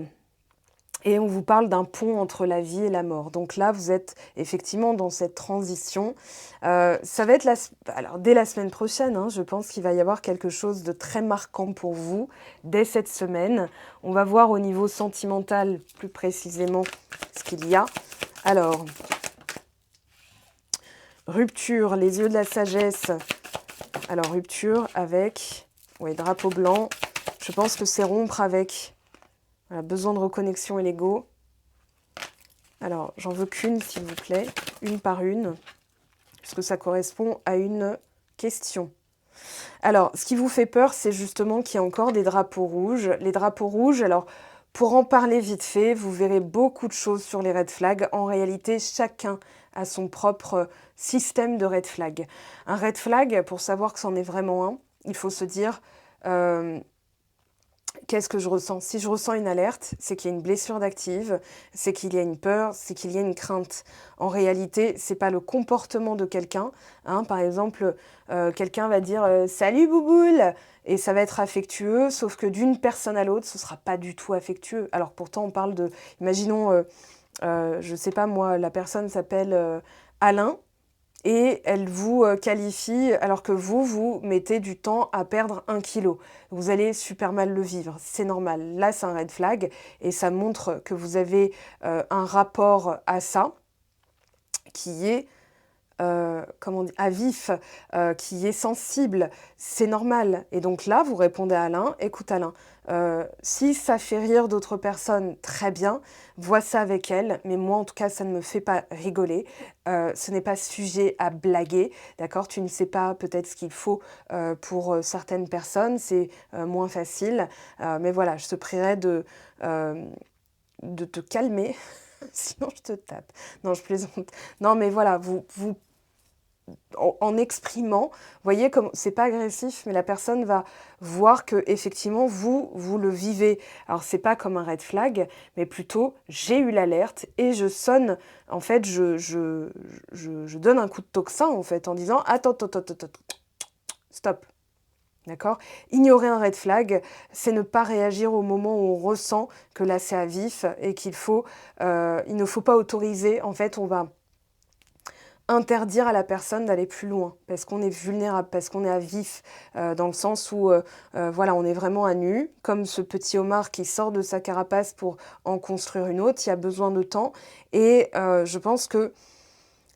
et on vous parle d'un pont entre la vie et la mort. Donc là, vous êtes effectivement dans cette transition. Ça va être alors, dès la semaine prochaine, hein, je pense qu'il va y avoir quelque chose de très marquant pour vous dès cette semaine. On va voir au niveau sentimental plus précisément ce qu'il y a. Alors, rupture, les yeux de la sagesse. Alors, rupture avec, oui, drapeau blanc. Je pense que c'est rompre avec besoin de reconnexion et l'ego. Alors, j'en veux qu'une, s'il vous plaît, une par une, puisque ça correspond à une question. Alors, ce qui vous fait peur, c'est justement qu'il y a encore des drapeaux rouges. Les drapeaux rouges, alors, pour en parler vite fait, vous verrez beaucoup de choses sur les red flags. En réalité, chacun a son propre système de red flag. Un red flag, pour savoir que c'en est vraiment un, il faut se dire... qu'est-ce que je ressens? Si je ressens une alerte, c'est qu'il y a une blessure d'active, c'est qu'il y a une peur, c'est qu'il y a une crainte. En réalité, c'est pas le comportement de quelqu'un. Hein. Par exemple, quelqu'un va dire Salut Bouboule! Et ça va être affectueux, sauf que d'une personne à l'autre, ce sera pas du tout affectueux. Alors pourtant, on parle de... Imaginons, je sais pas moi, la personne s'appelle Alain, et elle vous qualifie alors que vous mettez du temps à perdre 1 kilo. Vous allez super mal le vivre, c'est normal. Là, c'est un red flag et ça montre que vous avez un rapport à ça qui est comment on dit, à vif, qui est sensible, c'est normal. Et donc là, vous répondez à Alain, écoute Alain, si ça fait rire d'autres personnes, très bien, vois ça avec elle, mais moi en tout cas, ça ne me fait pas rigoler, ce n'est pas sujet à blaguer, d'accord? Tu ne sais pas peut-être ce qu'il faut pour certaines personnes, c'est moins facile, mais voilà, je te prierai de te calmer, sinon je te tape. Non, je plaisante. Non, mais voilà, vous en exprimant, vous voyez comme c'est pas agressif, mais la personne va voir que effectivement vous le vivez. Alors c'est pas comme un red flag, mais plutôt j'ai eu l'alerte et je sonne. En fait, je donne un coup de tocsin en fait en disant attends, stop. D'accord? Ignorer un red flag, c'est ne pas réagir au moment où on ressent que là c'est à vif et il ne faut pas autoriser. En fait, on va interdire à la personne d'aller plus loin parce qu'on est vulnérable, parce qu'on est à vif, dans le sens où voilà, on est vraiment à nu, comme ce petit homard qui sort de sa carapace pour en construire une autre. Il y a besoin de temps et je pense que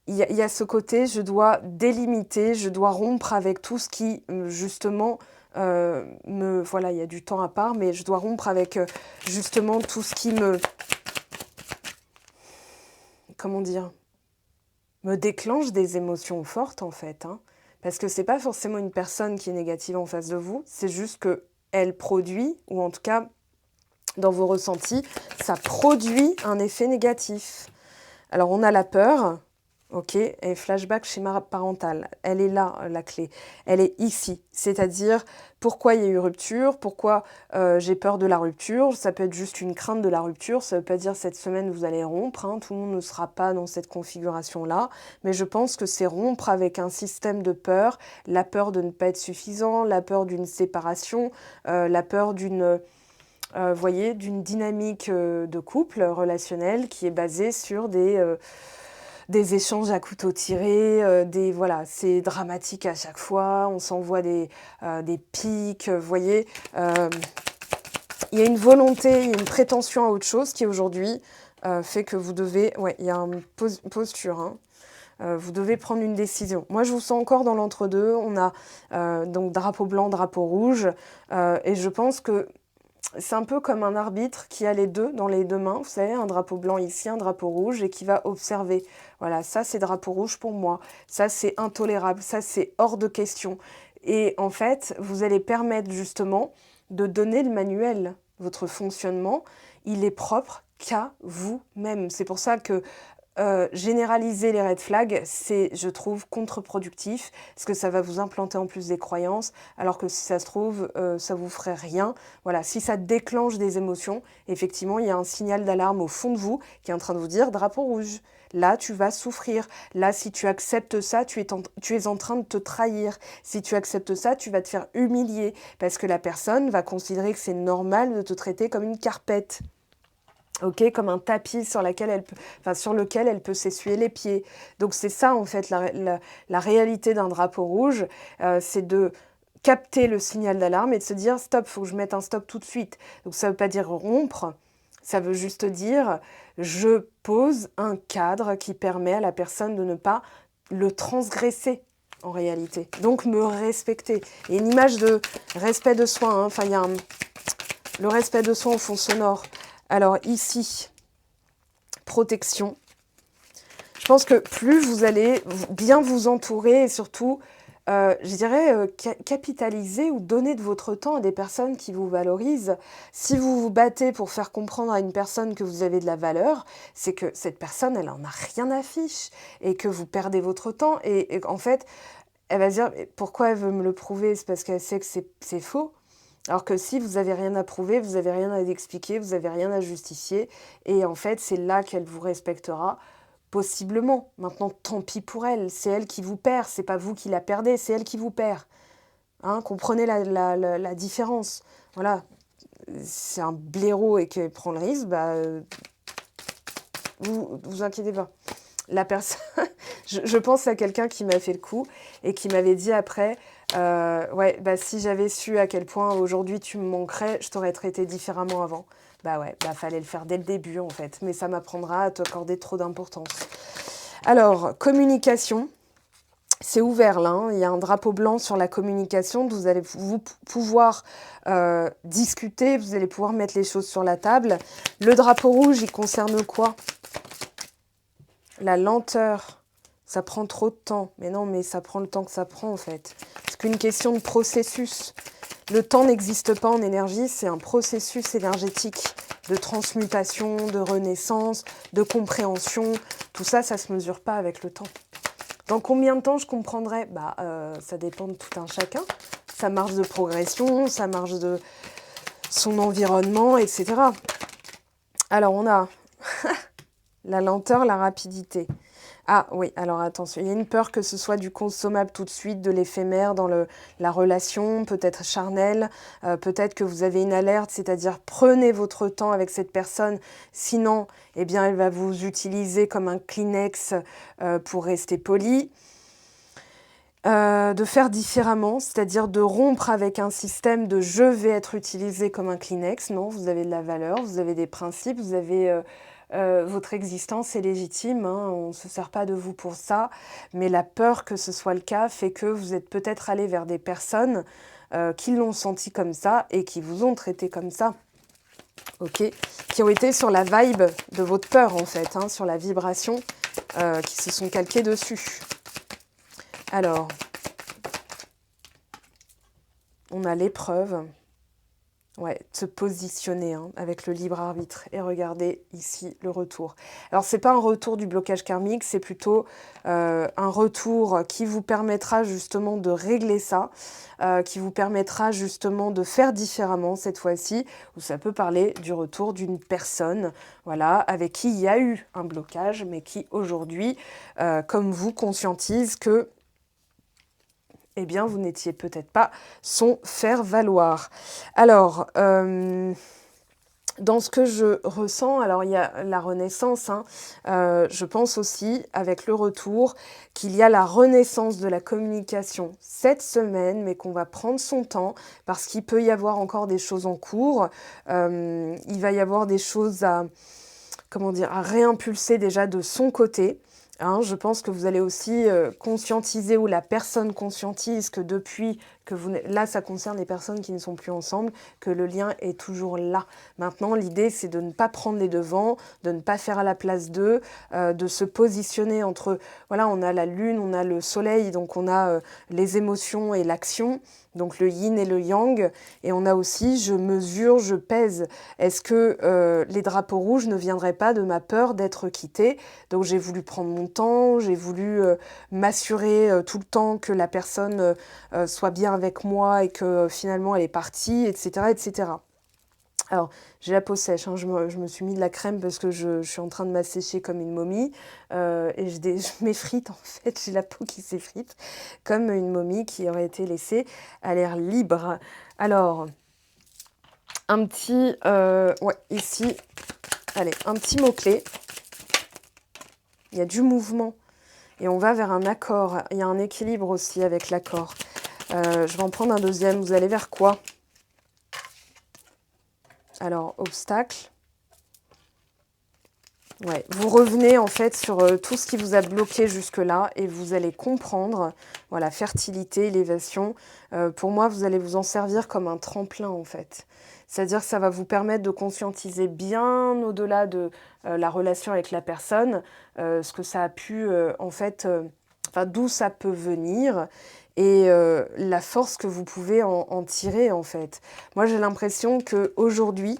il y a ce côté, je dois délimiter, je dois rompre avec tout ce qui justement voilà, il y a du temps à part, mais je dois rompre avec justement tout ce qui comment dire, me déclenche des émotions fortes en fait, hein. Parce que c'est pas forcément une personne qui est négative en face de vous, c'est juste que elle produit, ou en tout cas dans vos ressentis, ça produit un effet négatif. Alors on a la peur, ok, et flashback schéma parental, elle est là la clé, elle est ici, c'est-à-dire pourquoi il y a eu rupture, pourquoi j'ai peur de la rupture, ça peut être juste une crainte de la rupture, ça ne veut pas dire cette semaine vous allez rompre, hein, tout le monde ne sera pas dans cette configuration-là, mais je pense que c'est rompre avec un système de peur, la peur de ne pas être suffisant, la peur d'une séparation, la peur d'une... voyez, d'une dynamique de couple relationnel qui est basée sur des échanges à couteau tiré, voilà, c'est dramatique à chaque fois, on s'envoie des pics, vous voyez. Il y a une volonté, il y a une prétention à autre chose qui aujourd'hui fait que vous devez... Ouais, il y a une posture, hein. Vous devez prendre une décision. Moi, je vous sens encore dans l'entre-deux. On a donc drapeau blanc, drapeau rouge. Et je pense que c'est un peu comme un arbitre qui a les deux dans les deux mains, vous savez, un drapeau blanc ici, un drapeau rouge, et qui va observer. Voilà, ça c'est drapeau rouge pour moi, ça c'est intolérable, ça c'est hors de question. Et en fait, vous allez permettre justement de donner le manuel. Votre fonctionnement, il est propre qu'à vous-même. C'est pour ça que généraliser les red flags, c'est, je trouve, contre-productif, parce que ça va vous implanter en plus des croyances, alors que si ça se trouve, ça vous ferait rien. Voilà, si ça déclenche des émotions, effectivement, il y a un signal d'alarme au fond de vous qui est en train de vous dire drapeau rouge. Là, tu vas souffrir. Là, si tu acceptes ça, tu es en train de te trahir. Si tu acceptes ça, tu vas te faire humilier, parce que la personne va considérer que c'est normal de te traiter comme une carpette. Ok, comme un tapis sur lequel elle peut s'essuyer les pieds. Donc c'est ça en fait la réalité d'un drapeau rouge, c'est de capter le signal d'alarme et de se dire stop, faut que je mette un stop tout de suite. Donc ça veut pas dire rompre, ça veut juste dire je pose un cadre qui permet à la personne de ne pas le transgresser en réalité. Donc me respecter. Et une image de respect de soi, hein. Enfin il y a le respect de soi en fond sonore. Alors ici, protection. Je pense que plus vous allez bien vous entourer et surtout je dirais, capitaliser ou donner de votre temps à des personnes qui vous valorisent. Si vous vous battez pour faire comprendre à une personne que vous avez de la valeur, c'est que cette personne, elle en a rien à fiche et que vous perdez votre temps et en fait, elle va se dire: «Mais pourquoi elle veut me le prouver?» C'est parce qu'elle sait que c'est faux. Alors que si vous avez rien à prouver, vous avez rien à expliquer, vous avez rien à justifier et en fait, c'est là qu'elle vous respectera, possiblement. Maintenant, tant pis pour elle, c'est elle qui vous perd, c'est pas vous qui la perdez, c'est elle qui vous perd. Hein, comprenez la différence. Voilà, c'est un blaireau et qu'elle prend le risque, bah, vous inquiétez pas. La personne, je pense à quelqu'un qui m'a fait le coup et qui m'avait dit après, ouais, bah si j'avais su à quel point aujourd'hui tu me manquerais, je t'aurais traité différemment avant. Bah ouais, bah fallait le faire dès le début en fait, mais ça m'apprendra à t'accorder trop d'importance. Alors, communication. C'est ouvert là, hein. Il y a un drapeau blanc sur la communication. Vous allez pouvoir discuter, vous allez pouvoir mettre les choses sur la table. Le drapeau rouge, il concerne quoi? La lenteur. Ça prend trop de temps. Mais non, mais ça prend le temps que ça prend en fait. C'est qu'une question de processus. Le temps n'existe pas en énergie, c'est un processus énergétique de transmutation, de renaissance, de compréhension. Tout ça, ça ne se mesure pas avec le temps. Dans combien de temps je comprendrai? Bah, ça dépend de tout un chacun. Sa marge de progression, sa marge de son environnement, etc. Alors, on a la lenteur, la rapidité. Ah oui, alors attention, il y a une peur que ce soit du consommable tout de suite, de l'éphémère dans la relation, peut-être charnelle, peut-être que vous avez une alerte, c'est-à-dire prenez votre temps avec cette personne, sinon, eh bien, elle va vous utiliser comme un Kleenex pour rester poli. De faire différemment, c'est-à-dire de rompre avec un système de je vais être utilisé comme un Kleenex. Non, vous avez de la valeur, vous avez des principes, vous avez votre existence est légitime, hein, on ne se sert pas de vous pour ça, mais la peur que ce soit le cas fait que vous êtes peut-être allé vers des personnes qui l'ont senti comme ça et qui vous ont traité comme ça. Ok, qui ont été sur la vibe de votre peur en fait, hein, sur la vibration, qui se sont calqués dessus. Alors, on a l'épreuve, ouais, de se positionner hein, avec le libre arbitre. Et regardez ici le retour. Alors, ce n'est pas un retour du blocage karmique, c'est plutôt un retour qui vous permettra justement de régler ça, qui vous permettra justement de faire différemment cette fois-ci, ou ça peut parler du retour d'une personne, voilà, avec qui il y a eu un blocage, mais qui aujourd'hui, comme vous, conscientise que eh bien, vous n'étiez peut-être pas son faire-valoir. Alors, dans ce que je ressens, alors il y a la renaissance, hein, je pense aussi, avec le retour, qu'il y a la renaissance de la communication cette semaine, mais qu'on va prendre son temps, parce qu'il peut y avoir encore des choses en cours, il va y avoir des choses à, comment dire, à réimpulser déjà de son côté. Hein, je pense que vous allez aussi conscientiser ou la personne conscientise que depuis que vous... Là, ça concerne les personnes qui ne sont plus ensemble, que le lien est toujours là. Maintenant, l'idée, c'est de ne pas prendre les devants, de ne pas faire à la place d'eux, de se positionner entre... Voilà, on a la lune, on a le soleil, donc on a les émotions et l'action, donc le yin et le yang. Et on a aussi, je mesure, je pèse. Est-ce que les drapeaux rouges ne viendraient pas de ma peur d'être quittée? Donc j'ai voulu prendre mon temps, j'ai voulu m'assurer tout le temps que la personne soit bien avec moi et que finalement elle est partie, etc. etc. Alors, j'ai la peau sèche, hein, je me suis mis de la crème parce que je suis en train de m'assécher comme une momie et je m'effrite en fait, j'ai la peau qui s'effrite comme une momie qui aurait été laissée à l'air libre. Alors, un petit, ouais, ici, allez, un petit mot-clé. Il y a du mouvement et on va vers un accord. Il y a un équilibre aussi avec l'accord. Je vais en prendre un deuxième. Vous allez vers quoi? Alors, obstacle. Ouais, vous revenez en fait sur tout ce qui vous a bloqué jusque-là et vous allez comprendre, voilà, fertilité, élévation. Pour moi, vous allez vous en servir comme un tremplin en fait. C'est-à-dire que ça va vous permettre de conscientiser bien au-delà de la relation avec la personne, ce que ça a pu en fait enfin d'où ça peut venir et la force que vous pouvez en tirer en fait. Moi j'ai l'impression qu'aujourd'hui,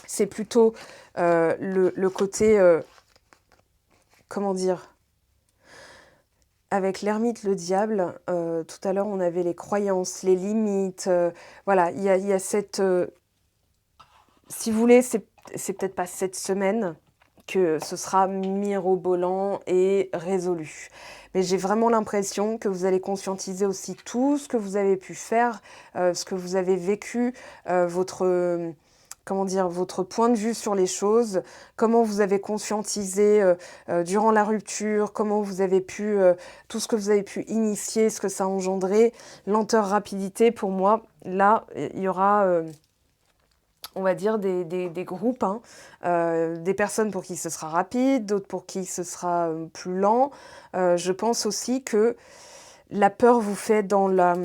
c'est plutôt le côté, comment dire, avec l'ermite, le diable, tout à l'heure on avait les croyances, les limites, voilà, il y a cette, si vous voulez, c'est peut-être pas cette semaine que ce sera mirobolant et résolu. Mais j'ai vraiment l'impression que vous allez conscientiser aussi tout ce que vous avez pu faire, ce que vous avez vécu, votre, comment dire, votre point de vue sur les choses, comment vous avez conscientisé durant la rupture, comment vous avez pu, tout ce que vous avez pu initier, ce que ça a engendré, lenteur, rapidité, pour moi, là, il y aura... on va dire des groupes, hein, des personnes pour qui ce sera rapide, d'autres pour qui ce sera plus lent. Je pense aussi que la peur vous fait dans la,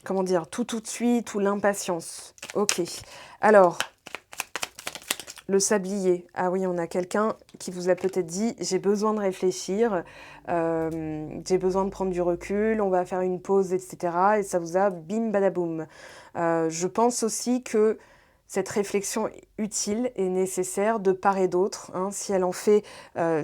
comment dire, tout de suite ou l'impatience. Ok, alors, le sablier. Ah oui, on a quelqu'un qui vous a peut-être dit « j'ai besoin de réfléchir, j'ai besoin de prendre du recul, on va faire une pause, etc. » Et ça vous a bim badaboum. Je pense aussi que cette réflexion utile et nécessaire de part et d'autre, hein, si elle en fait,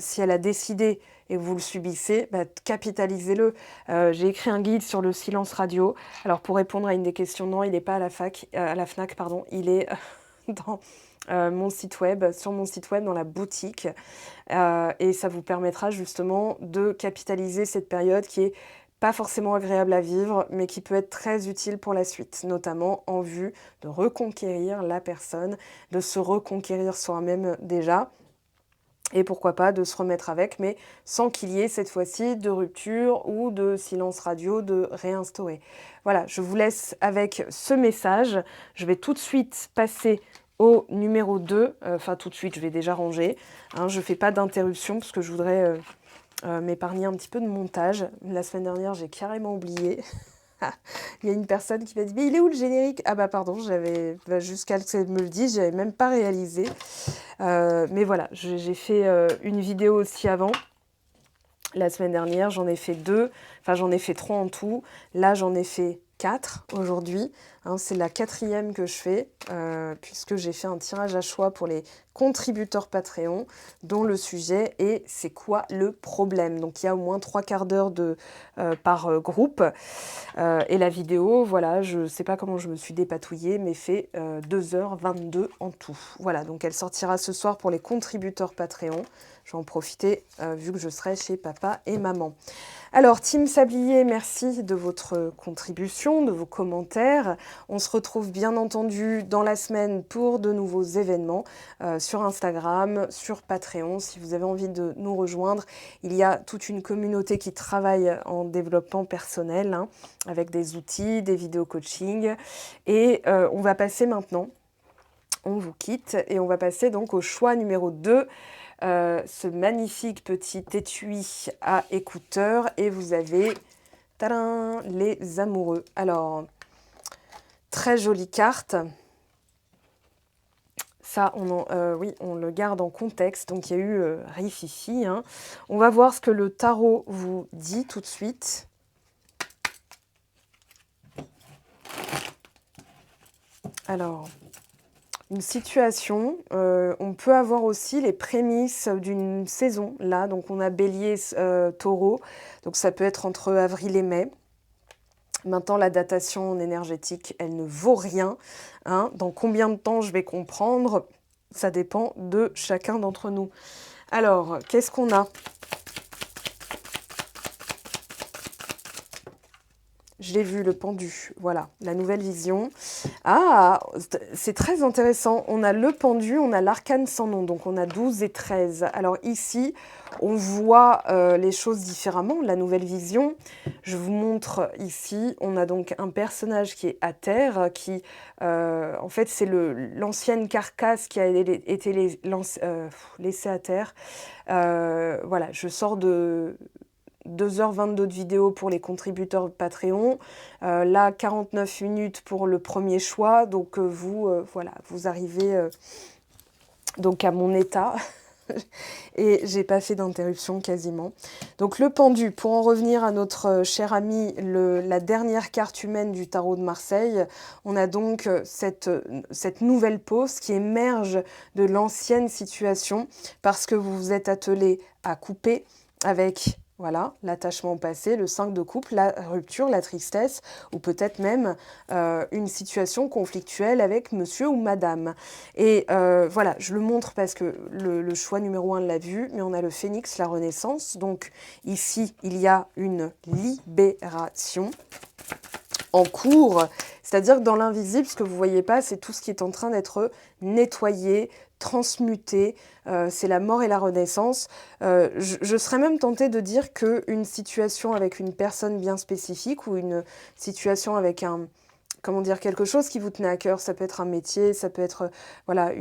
si elle a décidé et que vous le subissez, bah, capitalisez-le. J'ai écrit un guide sur le silence radio. Alors pour répondre à une des questions, non, il n'est pas à la fac, à la FNAC, pardon, il est dans mon site web, sur mon site web, dans la boutique. Et ça vous permettra justement de capitaliser cette période qui est pas forcément agréable à vivre, mais qui peut être très utile pour la suite, notamment en vue de reconquérir la personne, de se reconquérir soi-même déjà, et pourquoi pas de se remettre avec, mais sans qu'il y ait cette fois-ci de rupture ou de silence radio, de réinstaurer. Voilà, je vous laisse avec ce message. Je vais tout de suite passer au numéro 2, enfin tout de suite, je vais déjà ranger. Hein, je ne fais pas d'interruption parce que je voudrais m'épargner un petit peu de montage. La semaine dernière, j'ai carrément oublié. Il y a une personne qui m'a dit « Mais il est où le générique ?» Ah bah pardon, jusqu'à ce qu'elle me le dise, je n'avais même pas réalisé. Mais voilà, j'ai fait une vidéo aussi avant. La semaine dernière, j'en ai fait 2. Enfin, j'en ai fait 3 en tout. Là, j'en ai fait 4 aujourd'hui. Hein, c'est la 4e que je fais, puisque j'ai fait un tirage à choix pour les contributeurs Patreon, dont le sujet est « C'est quoi le problème ?» Donc, il y a au moins 3/4 d'heure par groupe. Et la vidéo, voilà, je ne sais pas comment je me suis dépatouillée, mais fait 2h22 en tout. Voilà, donc elle sortira ce soir pour les contributeurs Patreon. Je vais en profiter vu que je serai chez papa et maman. Alors, Team Sablier, merci de votre contribution, de vos commentaires. On se retrouve bien entendu dans la semaine pour de nouveaux événements sur Instagram, sur Patreon. Si vous avez envie de nous rejoindre, il y a toute une communauté qui travaille en développement personnel, hein, avec des outils, des vidéos coaching. Et on va passer maintenant, on vous quitte, et on va passer donc au choix numéro 2. Ce magnifique petit étui à écouteurs et vous avez tadam, les amoureux. Alors, très jolie carte. Ça, oui, on le garde en contexte. Donc, il y a eu Rififi. Hein. On va voir ce que le tarot vous dit tout de suite. Alors... une situation, on peut avoir aussi les prémices d'une saison, là, donc on a Bélier, Taureau, donc ça peut être entre avril et mai. Maintenant, la datation énergétique, elle ne vaut rien. Hein. Dans combien de temps je vais comprendre, ça dépend de chacun d'entre nous. Alors, qu'est-ce qu'on a ? Je l'ai vu, le pendu. Voilà, la nouvelle vision. Ah, c'est très intéressant. On a le pendu, on a l'arcane sans nom. Donc, on a 12 et 13. Alors ici, on voit les choses différemment. La nouvelle vision, je vous montre ici, on a donc un personnage qui est à terre, qui, en fait, c'est l'ancienne carcasse qui a été laissée à terre. Voilà, je sors de... 2h22 de vidéo pour les contributeurs Patreon, là 49 minutes pour le premier choix, donc voilà, vous arrivez donc à mon état, et j'ai pas fait d'interruption quasiment. Donc le pendu, pour en revenir à notre cher ami, la dernière carte humaine du tarot de Marseille, on a donc cette nouvelle pause qui émerge de l'ancienne situation parce que vous vous êtes attelé à couper avec... Voilà, l'attachement au passé, le 5 de coupe, la rupture, la tristesse, ou peut-être même une situation conflictuelle avec monsieur ou madame. Et voilà, je le montre parce que le choix numéro 1 l'a vu, mais on a le phénix, la renaissance. Donc ici, il y a une libération en cours, c'est-à-dire que dans l'invisible, ce que vous ne voyez pas, c'est tout ce qui est en train d'être nettoyé, transmuté, c'est la mort et la renaissance. Je serais même tentée de dire qu'une situation avec une personne bien spécifique ou une situation avec comment dire, quelque chose qui vous tenait à cœur, ça peut être un métier, ça peut être voilà,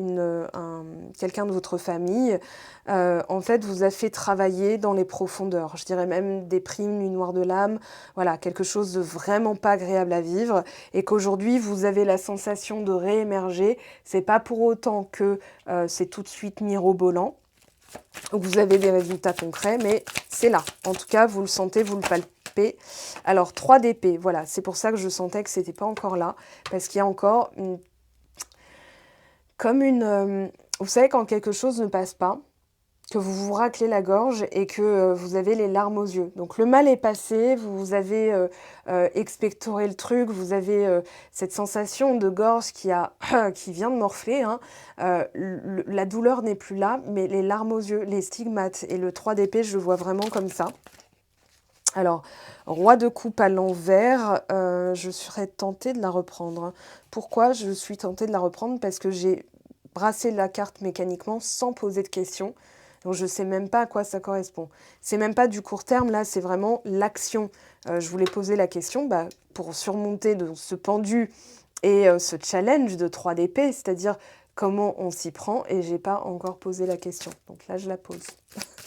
quelqu'un de votre famille, en fait, vous a fait travailler dans les profondeurs. Je dirais même des primes, nuit noire de l'âme, voilà, quelque chose de vraiment pas agréable à vivre, et qu'aujourd'hui, vous avez la sensation de réémerger. C'est pas pour autant que c'est tout de suite mirobolant, ou que vous avez des résultats concrets, mais c'est là. En tout cas, vous le sentez, vous le palpez. Alors, 3 d'épée, voilà, c'est pour ça que je sentais que c'était pas encore là, parce qu'il y a encore vous savez, quand quelque chose ne passe pas, que vous vous raclez la gorge et que vous avez les larmes aux yeux. Donc le mal est passé, vous avez expectoré le truc, vous avez cette sensation de gorge qui vient de morfler. Hein. La douleur n'est plus là, mais les larmes aux yeux, les stigmates et le 3 d'épée, je le vois vraiment comme ça. Alors, roi de coupe à l'envers, je serais tentée de la reprendre. Pourquoi je suis tentée de la reprendre? Parce que j'ai brassé la carte mécaniquement sans poser de questions. Donc je ne sais même pas à quoi ça correspond. C'est même pas du court terme, là, c'est vraiment l'action. Je voulais poser la question pour surmonter ce pendu et ce challenge de 3 d'épée, c'est-à-dire comment on s'y prend, et j'ai pas encore posé la question. Donc là, je la pose.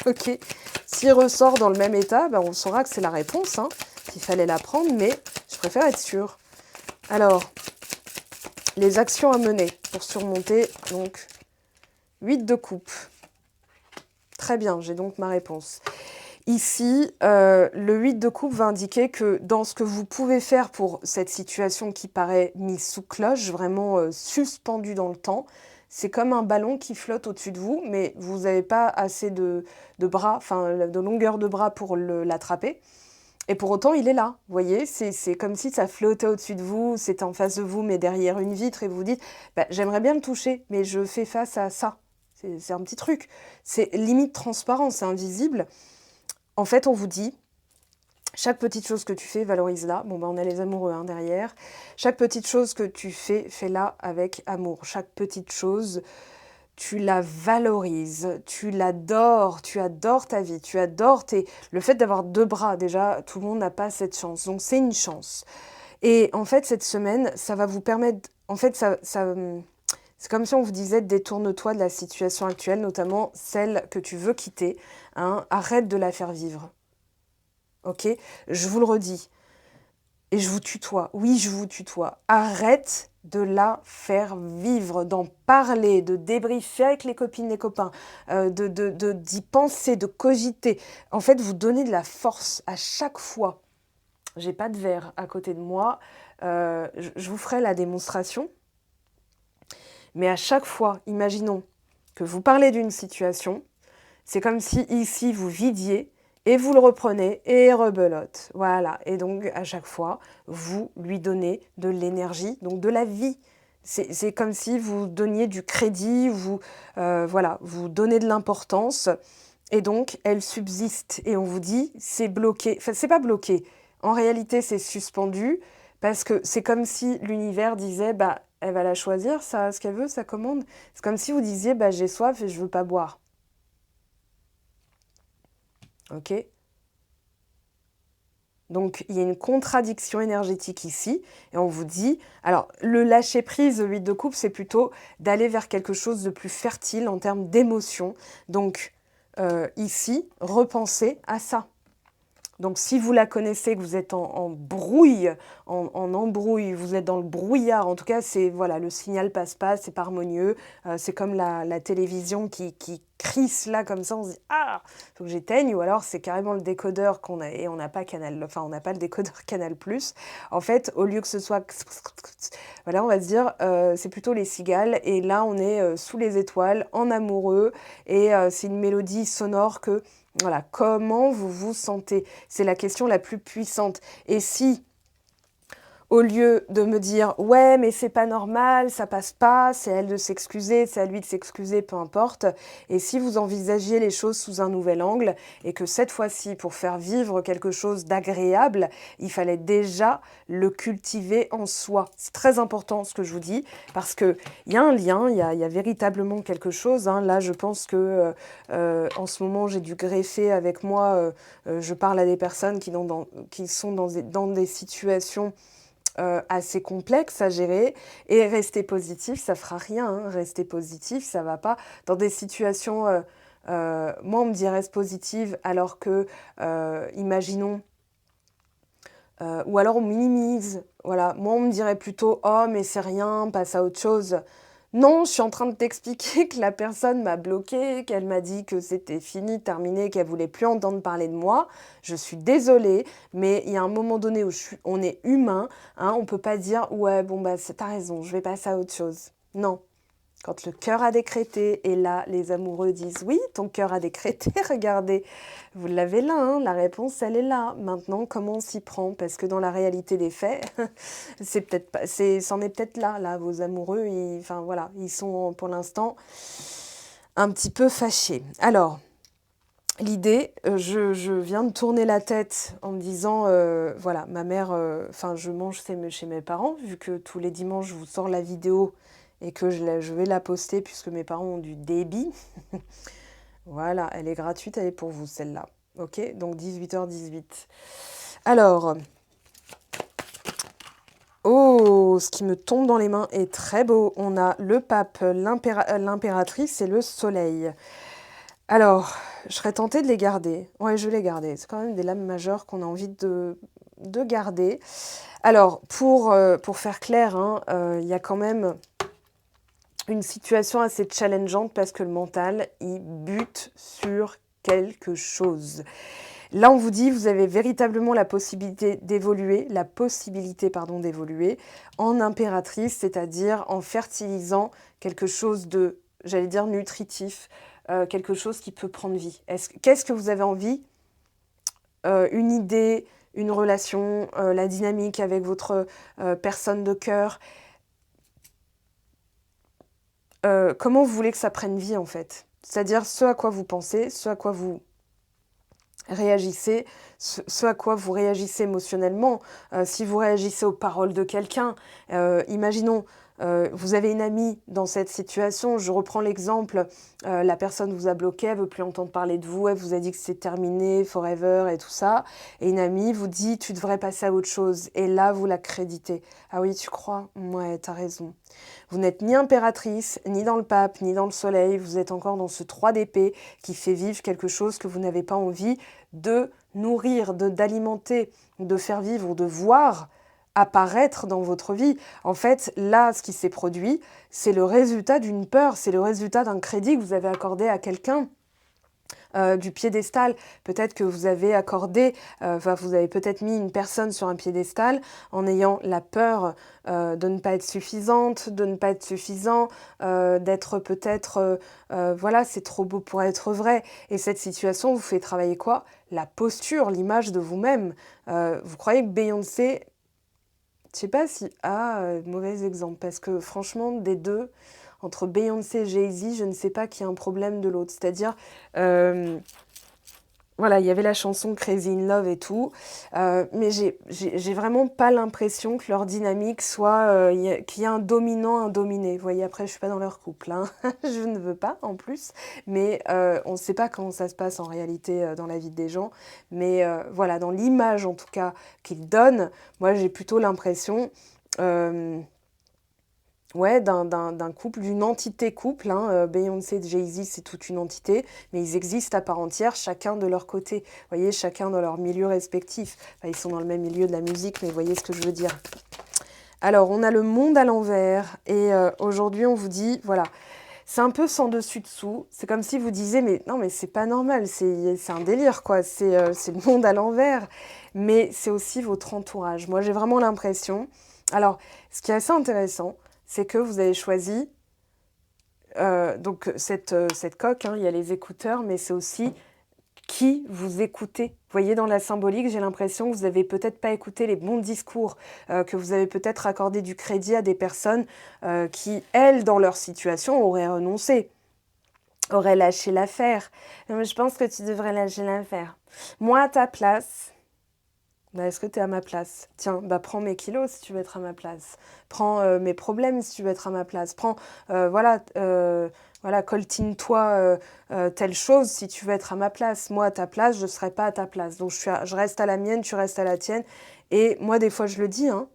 Ok. S'il ressort dans le même état, on saura que c'est la réponse, hein, qu'il fallait la prendre, mais je préfère être sûre. Alors, les actions à mener pour surmonter, donc, 8 de coupe. Très bien, j'ai donc ma réponse. Ici, le 8 de coupe va indiquer que dans ce que vous pouvez faire pour cette situation qui paraît mise sous cloche, vraiment suspendue dans le temps, c'est comme un ballon qui flotte au-dessus de vous, mais vous n'avez pas assez de bras, enfin de longueur de bras pour l'attraper. Et pour autant, il est là, vous voyez, c'est comme si ça flottait au-dessus de vous, c'était en face de vous, mais derrière une vitre, et vous vous dites, j'aimerais bien le toucher, mais je fais face à ça. C'est un petit truc. C'est limite transparent, c'est invisible. En fait, on vous dit, chaque petite chose que tu fais, valorise-la. Bon, on a les amoureux derrière. Chaque petite chose que tu fais, fais-la avec amour. Chaque petite chose, tu la valorises, tu l'adores, tu adores ta vie, tu adores le fait d'avoir 2 bras, déjà, tout le monde n'a pas cette chance. Donc, c'est une chance. Et en fait, cette semaine, ça va vous permettre... En fait, c'est comme si on vous disait détourne-toi de la situation actuelle, notamment celle que tu veux quitter. Hein, arrête de la faire vivre. Ok? Je vous le redis. Et je vous tutoie. Oui, je vous tutoie. Arrête de la faire vivre, d'en parler, de débriefer avec les copines, les copains, d'y penser, de cogiter. En fait, vous donnez de la force à chaque fois. J'ai pas de verre à côté de moi. Je vous ferai la démonstration. Mais à chaque fois, imaginons que vous parlez d'une situation, c'est comme si ici vous vidiez et vous le reprenez et rebelote. Voilà. Et donc à chaque fois, vous lui donnez de l'énergie, donc de la vie. C'est comme si vous donniez du crédit, vous donnez de l'importance et donc elle subsiste. Et on vous dit c'est bloqué. Enfin, c'est pas bloqué. En réalité, c'est suspendu parce que c'est comme si l'univers disait elle va la choisir, ça, ce qu'elle veut, sa commande. C'est comme si vous disiez j'ai soif et je veux pas boire. Ok? Donc, il y a une contradiction énergétique ici, et on vous dit... Alors, le lâcher-prise, 8 de coupe, c'est plutôt d'aller vers quelque chose de plus fertile en termes d'émotion. Donc, ici, repensez à ça. Donc, si vous la connaissez, que vous êtes en brouille, en embrouille, vous êtes dans le brouillard, en tout cas, c'est, voilà, le signal passe pas, c'est pas harmonieux, c'est comme la télévision qui crisse là comme ça, on se dit ah, faut que j'éteigne, ou alors c'est carrément le décodeur qu'on a et on n'a pas Canal, enfin on n'a pas le décodeur Canal+. En fait, au lieu que ce soit voilà, on va se dire c'est plutôt les cigales, et là on est sous les étoiles, en amoureux, et c'est une mélodie sonore que voilà, comment vous vous sentez? C'est la question la plus puissante. Et si au lieu de me dire ouais mais c'est pas normal, ça passe pas, c'est à elle de s'excuser, c'est à lui de s'excuser, peu importe. Et si vous envisagiez les choses sous un nouvel angle, et que cette fois-ci, pour faire vivre quelque chose d'agréable, il fallait déjà le cultiver en soi. C'est très important ce que je vous dis, parce qu'il y a un lien, il y a véritablement quelque chose. Hein. Là, je pense que en ce moment, j'ai dû greffer avec moi, je parle à des personnes qui sont dans des situations assez complexe à gérer, et rester positif, ça fera rien, hein. Rester positif, ça va pas. Dans des situations, moi on me dit reste positive, alors que, imaginons, ou alors on minimise, voilà. Moi on me dirait plutôt oh mais c'est rien, passe à autre chose. Non, je suis en train de t'expliquer que la personne m'a bloquée, qu'elle m'a dit que c'était fini, terminé, qu'elle voulait plus entendre parler de moi. Je suis désolée, mais il y a un moment donné où on est humain, hein, on peut pas dire ouais bon bah t'as raison, je vais passer à autre chose. Non. Quand le cœur a décrété, et là, les amoureux disent oui, ton cœur a décrété, regardez, vous l'avez là, hein, la réponse, elle est là. Maintenant, comment on s'y prend? Parce que dans la réalité des faits, c'est peut-être pas, c'en est peut-être là, vos amoureux, enfin voilà, ils sont pour l'instant un petit peu fâchés. Alors, l'idée, je viens de tourner la tête en me disant, voilà, ma mère, enfin, je mange chez mes parents, vu que tous les dimanches, je vous sors la vidéo et que je vais la poster puisque mes parents ont du débit. Voilà, elle est gratuite, elle est pour vous, celle-là. Ok, donc 18h18. Alors, oh, ce qui me tombe dans les mains est très beau. On a le pape, l'impératrice et le soleil. Alors, je serais tentée de les garder. Ouais, je vais les garder. C'est quand même des lames majeures qu'on a envie de garder. Alors, pour faire clair, hein, y a quand même une situation assez challengeante, parce que le mental, il bute sur quelque chose. Là, on vous dit, vous avez véritablement la possibilité d'évoluer, d'évoluer en impératrice, c'est-à-dire en fertilisant quelque chose de, j'allais dire, nutritif, quelque chose qui peut prendre vie. Qu'est-ce que vous avez envie? Une idée, une relation, la dynamique avec votre personne de cœur. Comment vous voulez que ça prenne vie, en fait? C'est-à-dire ce à quoi vous pensez, ce à quoi vous réagissez, ce à quoi vous réagissez émotionnellement. Si vous réagissez aux paroles de quelqu'un, imaginons, vous avez une amie dans cette situation, je reprends l'exemple, la personne vous a bloqué, elle veut plus entendre parler de vous, elle vous a dit que c'est terminé, forever et tout ça, et une amie vous dit tu devrais passer à autre chose, et là vous la créditez. Ah oui, tu crois? Ouais, t'as raison. Vous n'êtes ni impératrice, ni dans le pape, ni dans le soleil, vous êtes encore dans ce 3 d'épée qui fait vivre quelque chose que vous n'avez pas envie de nourrir, d'alimenter, de faire vivre, de voir apparaître dans votre vie. En fait, là, ce qui s'est produit, c'est le résultat d'une peur, c'est le résultat d'un crédit que vous avez accordé à quelqu'un. Du piédestal, peut-être que vous avez accordé, vous avez peut-être mis une personne sur un piédestal en ayant la peur de ne pas être suffisante, de ne pas être suffisant, d'être peut-être, voilà, c'est trop beau pour être vrai. Et cette situation vous fait travailler quoi? La posture, l'image de vous-même. Vous croyez que Beyoncé, je sais pas si... mauvais exemple, parce que franchement, des deux, entre Beyoncé et Jay-Z, je ne sais pas qui a un problème de l'autre. C'est-à-dire, voilà, il y avait la chanson Crazy in Love et tout, mais j'ai vraiment pas l'impression que leur dynamique soit, qu'il y a un dominant, un dominé. Vous voyez, après, je suis pas dans leur couple, hein. Je ne veux pas, en plus, mais on ne sait pas comment ça se passe en réalité dans la vie des gens. Mais voilà, dans l'image, en tout cas, qu'ils donnent, moi, j'ai plutôt l'impression... ouais, d'un couple, d'une entité couple, hein. Beyoncé et Jay-Z, c'est toute une entité, mais ils existent à part entière, chacun de leur côté. Vous voyez, chacun dans leur milieu respectif. Enfin, ils sont dans le même milieu de la musique, mais vous voyez ce que je veux dire. Alors, on a le monde à l'envers, et aujourd'hui, on vous dit, voilà, C'est un peu sans dessus-dessous. C'est comme si vous disiez, mais non, mais c'est pas normal, c'est un délire, quoi. C'est le monde à l'envers. Mais c'est aussi votre entourage. Moi, j'ai vraiment l'impression. Alors, ce qui est assez intéressant, c'est que vous avez choisi donc cette coque, hein, il y a les écouteurs, mais c'est aussi qui vous écoutez. Vous voyez, dans la symbolique, j'ai l'impression que vous n'avez peut-être pas écouté les bons discours, que vous avez peut-être accordé du crédit à des personnes qui, elles, dans leur situation, auraient renoncé, auraient lâché l'affaire. Je pense que tu devrais lâcher l'affaire. Moi, à ta place, bah, est-ce que tu es à ma place? Tiens, bah, prends mes kilos si tu veux être à ma place. Prends mes problèmes si tu veux être à ma place. Prends, voilà, coltine-toi telle chose si tu veux être à ma place. Moi, à ta place, je ne serai pas à ta place. Donc, je reste à la mienne, tu restes à la tienne. Et moi, des fois, je le dis, hein,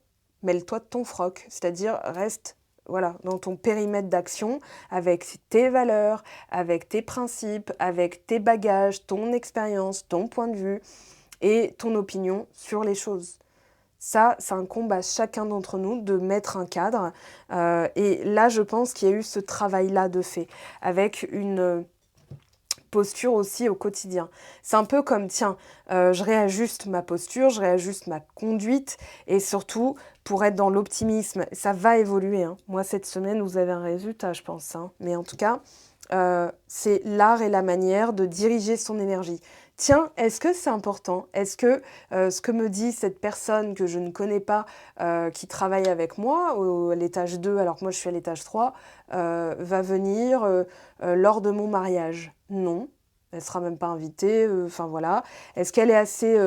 mêle-toi de ton froc. C'est-à-dire, reste voilà, dans ton périmètre d'action, avec tes valeurs, avec tes principes, avec tes bagages, ton expérience, ton point de vue et ton opinion sur les choses. Ça, c'est un combat chacun d'entre nous de mettre un cadre. Et là, je pense qu'il y a eu ce travail-là de fait, avec une posture aussi au quotidien. C'est un peu comme, tiens, je réajuste ma posture, je réajuste ma conduite, et surtout, pour être dans l'optimisme, ça va évoluer. Hein. Moi, cette semaine, vous avez un résultat, je pense. Hein. Mais en tout cas, c'est l'art et la manière de diriger son énergie. Tiens, est-ce que c'est important? Est-ce que ce que me dit cette personne que je ne connais pas, qui travaille avec moi à l'étage 2, alors que moi je suis à l'étage 3, va venir lors de mon mariage? Non. Elle sera même pas invitée, enfin voilà. Est-ce qu'elle est assez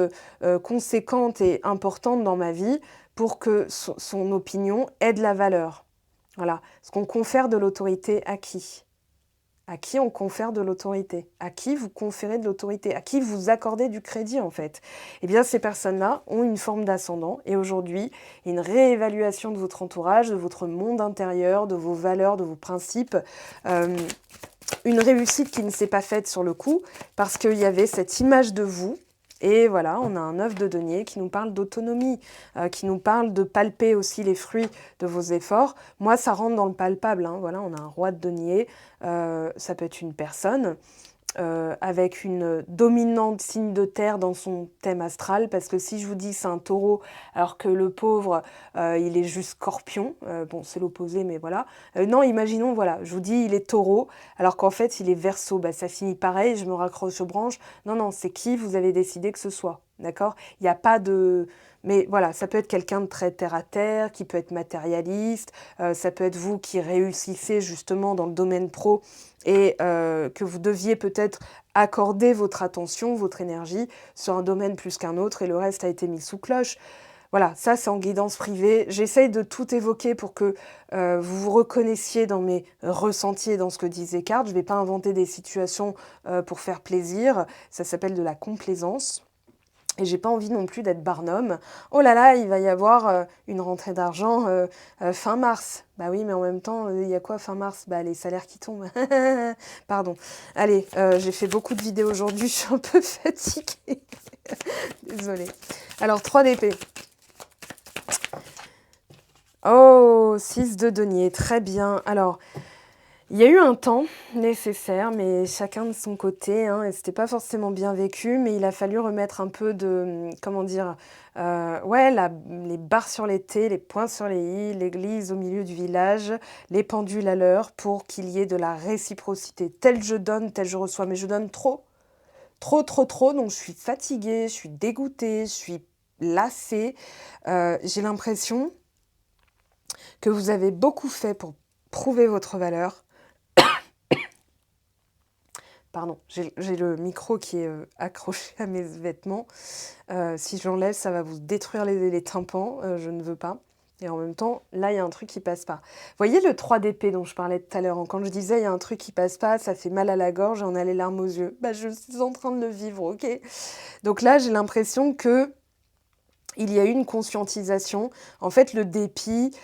conséquente et importante dans ma vie pour que son opinion ait de la valeur? Voilà. Est-ce qu'on confère de l'autorité à qui? À qui on confère de l'autorité? À qui vous conférez de l'autorité? À qui vous accordez du crédit, en fait? Eh bien, ces personnes-là ont une forme d'ascendant. Et aujourd'hui, une réévaluation de votre entourage, de votre monde intérieur, de vos valeurs, de vos principes. Une réussite qui ne s'est pas faite sur le coup, parce qu'il y avait cette image de vous. Et voilà, on a un œuf de denier qui nous parle d'autonomie, qui nous parle de palper aussi les fruits de vos efforts. Moi, ça rentre dans le palpable. Hein. Voilà, on a un roi de denier, ça peut être une personne, avec une dominante signe de terre dans son thème astral, parce que si je vous dis c'est un taureau, alors que le pauvre, il est juste scorpion, bon c'est l'opposé, mais voilà. Non, imaginons, voilà, je vous dis il est taureau, alors qu'en fait il est verseau, bah, ça finit pareil, je me raccroche aux branches. Non, non, c'est qui vous avez décidé que ce soit, d'accord? Il n'y a pas de... Mais voilà, ça peut être quelqu'un de très terre-à-terre, qui peut être matérialiste, ça peut être vous qui réussissez justement dans le domaine pro et que vous deviez peut-être accorder votre attention, votre énergie sur un domaine plus qu'un autre et le reste a été mis sous cloche. Voilà, ça c'est en guidance privée. J'essaye de tout évoquer pour que vous vous reconnaissiez dans mes ressentis et dans ce que disent les cartes. Je ne vais pas inventer des situations pour faire plaisir. Ça s'appelle de la complaisance. Et j'ai pas envie non plus d'être Barnum. Oh là là, il va y avoir une rentrée d'argent fin mars. Bah oui, mais en même temps, il y a quoi fin mars? Bah les salaires qui tombent. Pardon. Allez, j'ai fait beaucoup de vidéos aujourd'hui, je suis un peu fatiguée. Désolée. Alors, 3 d'épée. Oh, 6 de denier, très bien. Alors, il y a eu un temps nécessaire, mais chacun de son côté, hein, et c'était pas forcément bien vécu, mais il a fallu remettre un peu de, comment dire, ouais, les barres sur les T, les points sur les I, l'église au milieu du village, les pendules à l'heure, pour qu'il y ait de la réciprocité. Tel je donne, tel je reçois, mais je donne trop, trop, trop, trop, donc je suis fatiguée, je suis dégoûtée, je suis lassée. J'ai l'impression que vous avez beaucoup fait pour prouver votre valeur. Pardon, j'ai le micro qui est accroché à mes vêtements. Si j'enlève, ça va vous détruire les tympans. Je ne veux pas. Et en même temps, là, il y a un truc qui passe pas. Vous voyez le 3 d'épée dont je parlais tout à l'heure? Quand je disais, il y a un truc qui passe pas, ça fait mal à la gorge et on a les larmes aux yeux. Bah, je suis en train de le vivre, ok? Donc là, j'ai l'impression que il y a eu une conscientisation. En fait, le dépit,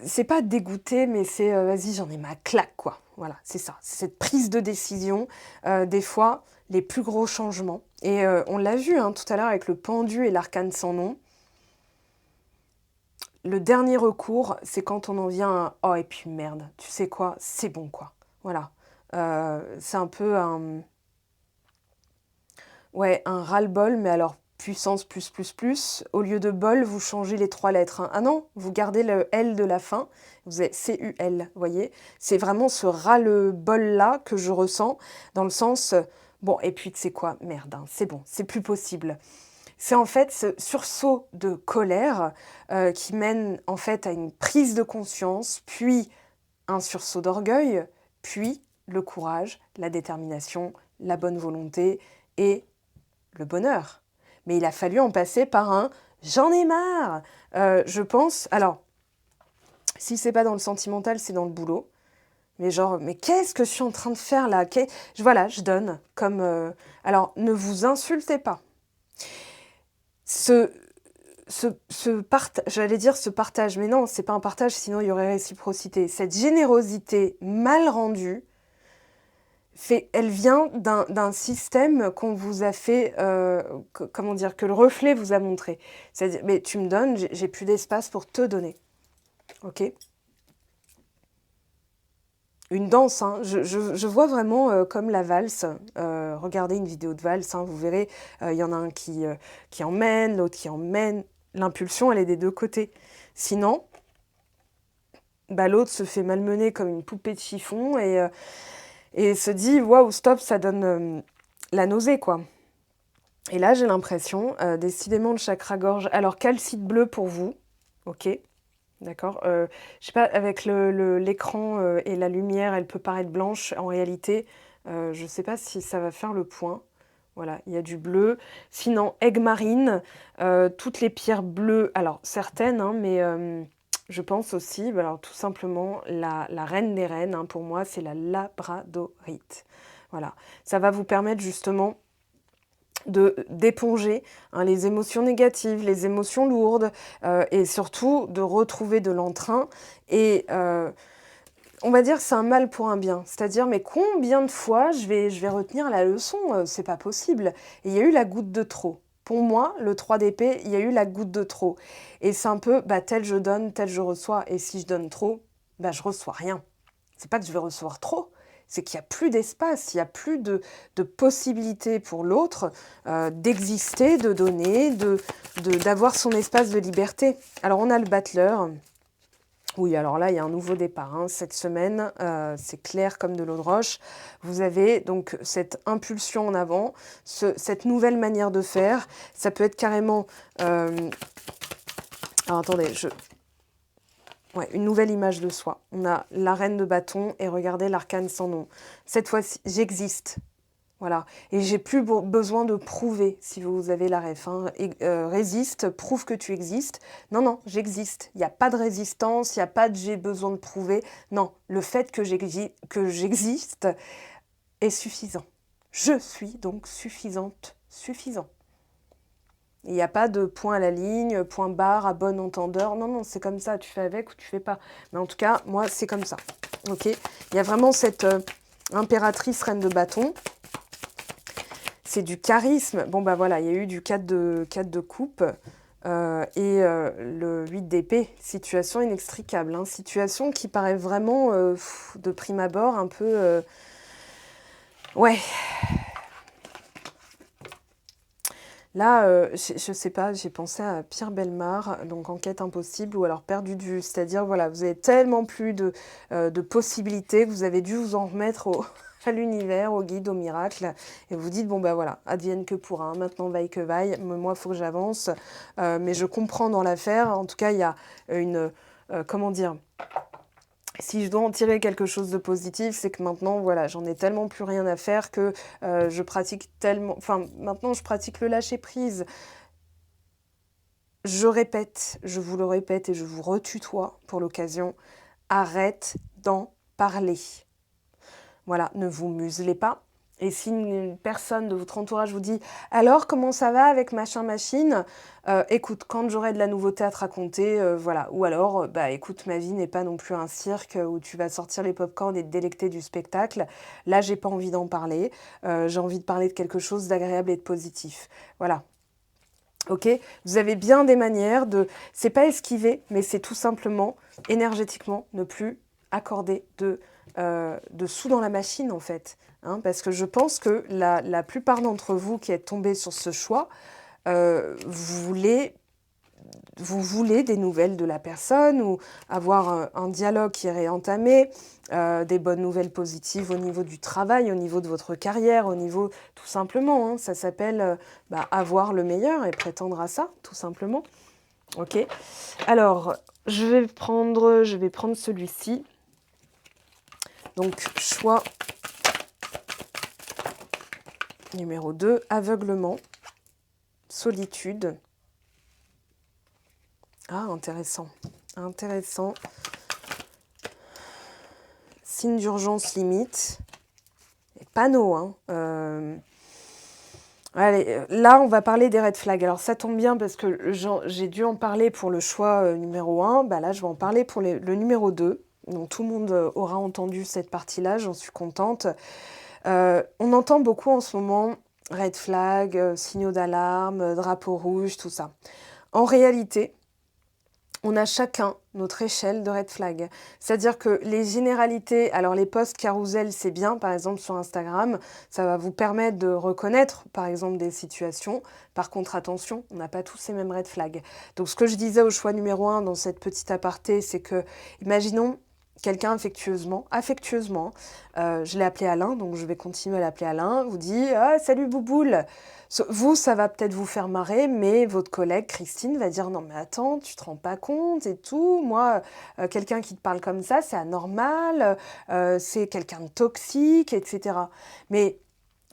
c'est pas dégoûté, mais c'est vas-y, j'en ai ma claque, quoi. Voilà, c'est ça. C'est cette prise de décision, des fois, les plus gros changements. Et on l'a vu hein, tout à l'heure avec le pendu et l'arcane sans nom. le dernier recours, c'est quand on en vient à « Oh, et puis merde, tu sais quoi, c'est bon, quoi. » Voilà. C'est un peu un... Ouais, un ras-le-bol, mais alors puissance plus, plus, plus. Au lieu de bol, vous changez les 3 lettres. Hein. Ah non, vous gardez le L de la fin. Vous avez C-U-L, vous voyez. C'est vraiment ce ras-le-bol-là que je ressens, dans le sens... Bon, et puis tu sais quoi, merde, hein, c'est bon, c'est plus possible. C'est en fait ce sursaut de colère qui mène en fait à une prise de conscience, puis un sursaut d'orgueil, puis le courage, la détermination, la bonne volonté et le bonheur. Mais il a fallu en passer par un « j'en ai marre ». Je pense, alors, si c'est pas dans le sentimental, c'est dans le boulot. Mais genre, mais qu'est-ce que je suis en train de faire là? Voilà, je donne comme... Alors, ne vous insultez pas. J'allais dire ce partage, mais non, c'est pas un partage, sinon il y aurait réciprocité. Cette générosité mal rendue, elle vient d'un système qu'on vous a fait, comment dire, que le reflet vous a montré. C'est-à-dire, mais tu me donnes, j'ai plus d'espace pour te donner. Ok? Une danse, hein. Je vois vraiment comme la valse. Regardez une vidéo de valse, hein, vous verrez, il y en a un qui emmène, l'autre qui emmène. L'impulsion, elle est des deux côtés. Sinon, bah, l'autre se fait malmener comme une poupée de chiffon et se dit « Waouh, stop, ça donne la nausée, quoi ». Et là, j'ai l'impression, décidément, le chakra-gorge... Alors, calcite bleu pour vous, ok, d'accord. Je sais pas, avec l'écran et la lumière, elle peut paraître blanche. En réalité, je sais pas si ça va faire le point. Voilà, il y a du bleu. Sinon, aigue marine, toutes les pierres bleues, alors certaines, hein, mais je pense aussi, alors tout simplement, la reine des reines, hein, pour moi, c'est la labradorite. Voilà, ça va vous permettre justement d'éponger hein, les émotions négatives, les émotions lourdes, et surtout de retrouver de l'entrain. Et on va dire c'est un mal pour un bien. C'est-à-dire, mais combien de fois je vais retenir la leçon? C'est pas possible. Et il y a eu la goutte de trop. Pour moi, le 3 d'épée, il y a eu la goutte de trop. Et c'est un peu, bah, tel je donne, tel je reçois. Et si je donne trop, bah, je reçois rien. C'est pas que je vais recevoir trop, c'est qu'il n'y a plus d'espace, il n'y a plus de possibilité pour l'autre d'exister, de donner, d'avoir son espace de liberté. Alors on a le battleur. Oui, alors là, il y a un nouveau départ. Hein. Cette semaine, c'est clair comme de l'eau de roche. Vous avez donc cette impulsion en avant, cette nouvelle manière de faire. Ça peut être carrément... Alors attendez, ouais, une nouvelle image de soi. On a la reine de bâton et regardez l'arcane sans nom. Cette fois-ci, j'existe. Voilà. Et j'ai plus besoin de prouver, si vous avez la ref. Hein. Résiste, prouve que tu existes. Non, non, j'existe. Il n'y a pas de résistance, il n'y a pas de j'ai besoin de prouver. Non, le fait que j'existe est suffisant. Je suis donc suffisante, suffisant. Il n'y a pas de point à la ligne, point barre, à bon entendeur. Non, non, c'est comme ça. Tu fais avec ou tu fais pas. Mais en tout cas, moi, c'est comme ça. Ok. Il y a vraiment cette impératrice reine de bâton. C'est du charisme. Bon, bah voilà, il y a eu du 4 de coupe et le 8 d'épée. Situation inextricable. Hein. Situation qui paraît vraiment, de prime abord, un peu... Ouais. Là, je sais pas, j'ai pensé à Pierre Bellemare, donc Enquête impossible, ou alors Perdu de vue. C'est-à-dire, voilà, vous avez tellement plus de possibilités que vous avez dû vous en remettre à l'univers, au guide, au miracle, et vous dites, bon ben voilà, advienne que pourra, hein, maintenant vaille que vaille, moi il faut que j'avance, mais je comprends dans l'affaire, en tout cas il y a une, comment dire, si je dois en tirer quelque chose de positif, c'est que maintenant, voilà, j'en ai tellement plus rien à faire que je pratique tellement... Enfin, maintenant, je pratique le lâcher-prise. Je répète, je vous le répète et je vous retutoie pour l'occasion. Arrête d'en parler. Voilà, ne vous muselez pas. Et si une personne de votre entourage vous dit « Alors, comment ça va avec machin machine ?» Écoute, quand j'aurai de la nouveauté à te raconter, voilà. Ou alors, bah écoute, ma vie n'est pas non plus un cirque où tu vas sortir les pop-corns et te délecter du spectacle. Là, j'ai pas envie d'en parler. J'ai envie de parler de quelque chose d'agréable et de positif. Voilà. Ok, vous avez bien des manières de... C'est pas esquiver, mais c'est tout simplement, énergétiquement, ne plus accorder de sous dans la machine, en fait. Hein, parce que je pense que la plupart d'entre vous qui êtes tombés sur ce choix, vous voulez des nouvelles de la personne ou avoir un dialogue qui est réentamé, des bonnes nouvelles positives au niveau du travail, au niveau de votre carrière, au niveau tout simplement, hein, ça s'appelle avoir le meilleur et prétendre à ça, tout simplement. Ok. Alors, je vais prendre celui-ci. Donc, choix numéro 2, aveuglement, solitude. Ah, intéressant. Intéressant. Signe d'urgence limite. Et panneau, hein. Allez, là, on va parler des red flags. Alors, ça tombe bien parce que j'ai dû en parler pour le choix numéro 1. Bah, là, je vais en parler pour le numéro 2. Donc, tout le monde aura entendu cette partie-là, j'en suis contente. On entend beaucoup en ce moment red flag, signaux d'alarme, drapeau rouge, tout ça. En réalité, on a chacun notre échelle de red flag. C'est-à-dire que les généralités, alors les posts carousel, c'est bien, par exemple sur Instagram, ça va vous permettre de reconnaître, par exemple, des situations. Par contre, attention, on n'a pas tous ces mêmes red flags. Donc, ce que je disais au choix numéro 1 dans cette petite aparté, c'est que, imaginons, quelqu'un affectueusement, je l'ai appelé Alain, donc je vais continuer à l'appeler Alain, vous dit « Ah, salut Bouboule !» Vous, ça va peut-être vous faire marrer, mais votre collègue Christine va dire « Non mais attends, tu te rends pas compte et tout, moi, quelqu'un qui te parle comme ça, c'est anormal, c'est quelqu'un de toxique, etc. » Mais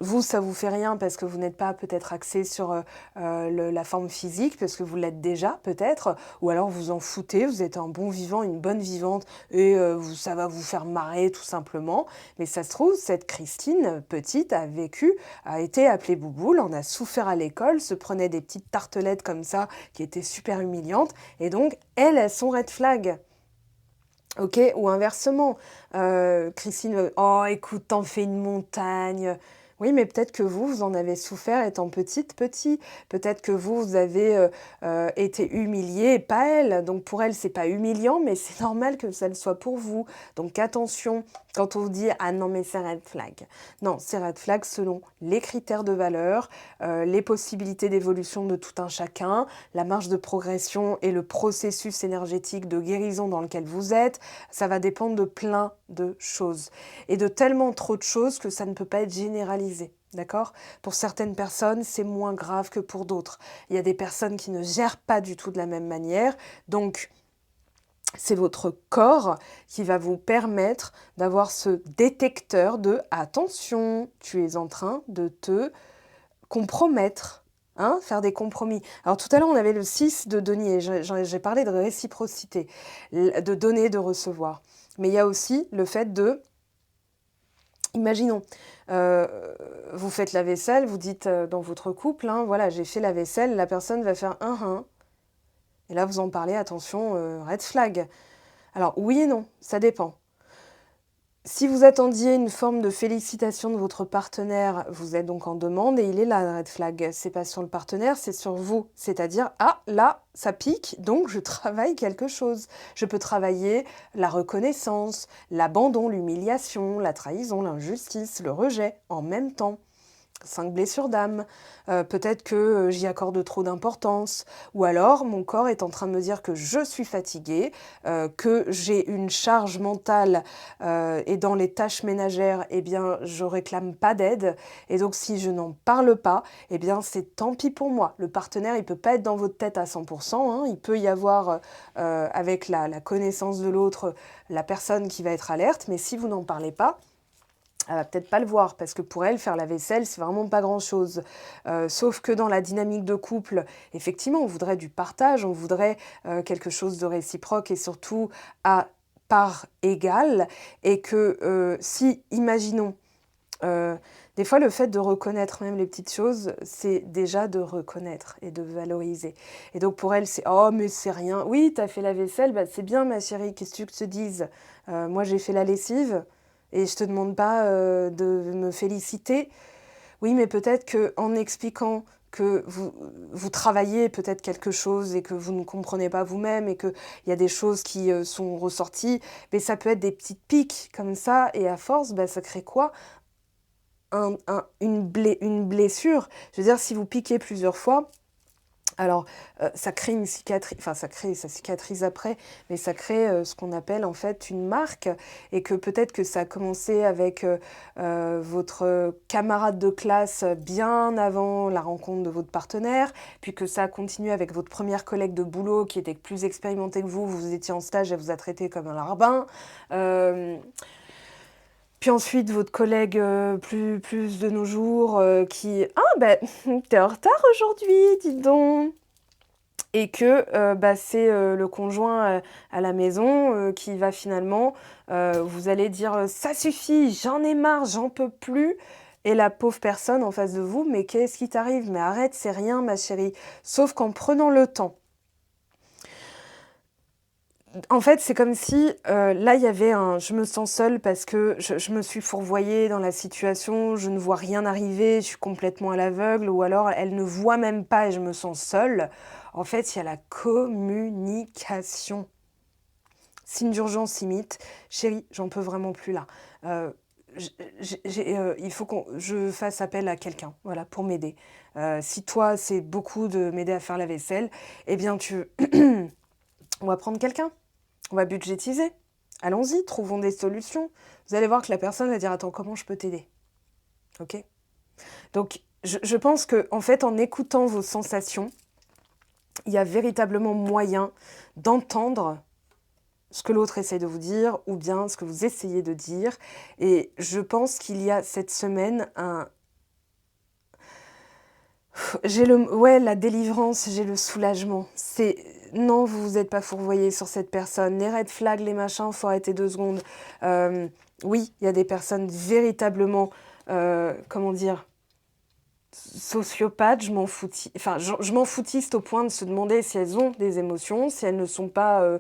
vous, ça vous fait rien parce que vous n'êtes pas peut-être axé sur la forme physique, parce que vous l'êtes déjà peut-être, ou alors vous en foutez, vous êtes un bon vivant, une bonne vivante, et ça va vous faire marrer tout simplement. Mais ça se trouve, cette Christine, petite, a été appelée Bouboule, en a souffert à l'école, se prenait des petites tartelettes comme ça, qui étaient super humiliantes, et donc, elle a son red flag. Ok, ou inversement, Christine, oh écoute, t'en fais une montagne. Oui, mais peut-être que vous en avez souffert étant petit. Peut-être que vous avez été humilié, pas elle. Donc pour elle, c'est pas humiliant, mais c'est normal que ça le soit pour vous. Donc attention, quand on vous dit ah non mais c'est red flag. Non, c'est red flag selon les critères de valeur, les possibilités d'évolution de tout un chacun, la marge de progression et le processus énergétique de guérison dans lequel vous êtes. Ça va dépendre de plein de choses. Et de tellement trop de choses que ça ne peut pas être généralisé. D'accord ? Pour certaines personnes, c'est moins grave que pour d'autres. Il y a des personnes qui ne gèrent pas du tout de la même manière. Donc, c'est votre corps qui va vous permettre d'avoir ce détecteur de « attention, tu es en train de te compromettre ». Hein, faire des compromis. Alors tout à l'heure, on avait le 6 de denier, j'ai parlé de réciprocité, de donner, de recevoir. Mais il y a aussi le fait de, imaginons, vous faites la vaisselle, vous dites dans votre couple, hein, voilà, j'ai fait la vaisselle, la personne va faire un. Et là, vous en parlez, attention, red flag. Alors oui et non, ça dépend. Si vous attendiez une forme de félicitation de votre partenaire, vous êtes donc en demande et il est là, le red flag. C'est pas sur le partenaire, c'est sur vous. C'est-à-dire, ah, là, ça pique, donc je travaille quelque chose. Je peux travailler la reconnaissance, l'abandon, l'humiliation, la trahison, l'injustice, le rejet en même temps. 5 blessures d'âme, peut-être que j'y accorde trop d'importance, ou alors mon corps est en train de me dire que je suis fatiguée, que j'ai une charge mentale et dans les tâches ménagères, eh bien, je réclame pas d'aide, et donc si je n'en parle pas, eh bien, c'est tant pis pour moi. Le partenaire, il peut pas être dans votre tête à 100%, hein, il peut y avoir, avec la connaissance de l'autre, la personne qui va être alerte, mais si vous n'en parlez pas, elle va peut-être pas le voir, parce que pour elle, faire la vaisselle, c'est vraiment pas grand-chose. Sauf que dans la dynamique de couple, effectivement, on voudrait du partage, on voudrait quelque chose de réciproque et surtout à part égale. Et que si, imaginons, des fois, le fait de reconnaître même les petites choses, c'est déjà de reconnaître et de valoriser. Et donc pour elle, c'est « Oh, mais c'est rien. Oui, t'as fait la vaisselle, bah, c'est bien, ma chérie, qu'est-ce que tu veux que je te dise ? Moi, j'ai fait la lessive. » Et je te demande pas de me féliciter. Oui, mais peut-être qu'en expliquant que vous travaillez peut-être quelque chose et que vous ne comprenez pas vous-même et qu'il y a des choses qui sont ressorties, mais ça peut être des petites piques comme ça, et à force, bah, ça crée quoi? Une blessure. Je veux dire, si vous piquez plusieurs fois, alors ça crée une cicatrice, enfin ça cicatrise après, mais ça crée ce qu'on appelle en fait une marque, et que peut-être que ça a commencé avec votre camarade de classe bien avant la rencontre de votre partenaire, puis que ça a continué avec votre première collègue de boulot qui était plus expérimentée que vous étiez en stage, elle vous a traité comme un larbin. Puis ensuite, votre collègue plus de nos jours qui... Ah, ben, t'es en retard aujourd'hui, dis donc. Et que bah, c'est le conjoint à la maison qui va finalement, vous allez dire ça suffit, j'en ai marre, j'en peux plus. Et la pauvre personne en face de vous, mais qu'est-ce qui t'arrive? Mais arrête, c'est rien, ma chérie. Sauf qu'en prenant le temps. En fait, c'est comme si là, il y avait un... Je me sens seule parce que je me suis fourvoyée dans la situation, je ne vois rien arriver, je suis complètement à l'aveugle, ou alors elle ne voit même pas et je me sens seule. En fait, il y a la communication. Signe d'urgence limite. Chérie, j'en peux vraiment plus là. Il faut que je fasse appel à quelqu'un, voilà, pour m'aider. Si toi, c'est beaucoup de m'aider à faire la vaisselle, eh bien, on va prendre quelqu'un. On va budgétiser. Allons-y, trouvons des solutions. Vous allez voir que la personne va dire « Attends, comment je peux t'aider ?» Ok? Donc, je pense que, en fait, en écoutant vos sensations, il y a véritablement moyen d'entendre ce que l'autre essaie de vous dire ou bien ce que vous essayez de dire. Et je pense qu'il y a cette semaine Ouais, la délivrance, j'ai le soulagement. Non, vous vous êtes pas fourvoyé sur cette personne. Les red flags, les machins, faut arrêter 2 secondes. Oui, il y a des personnes véritablement, comment dire, sociopathes, je m'en foutiste au point de se demander si elles ont des émotions, si elles ne sont pas...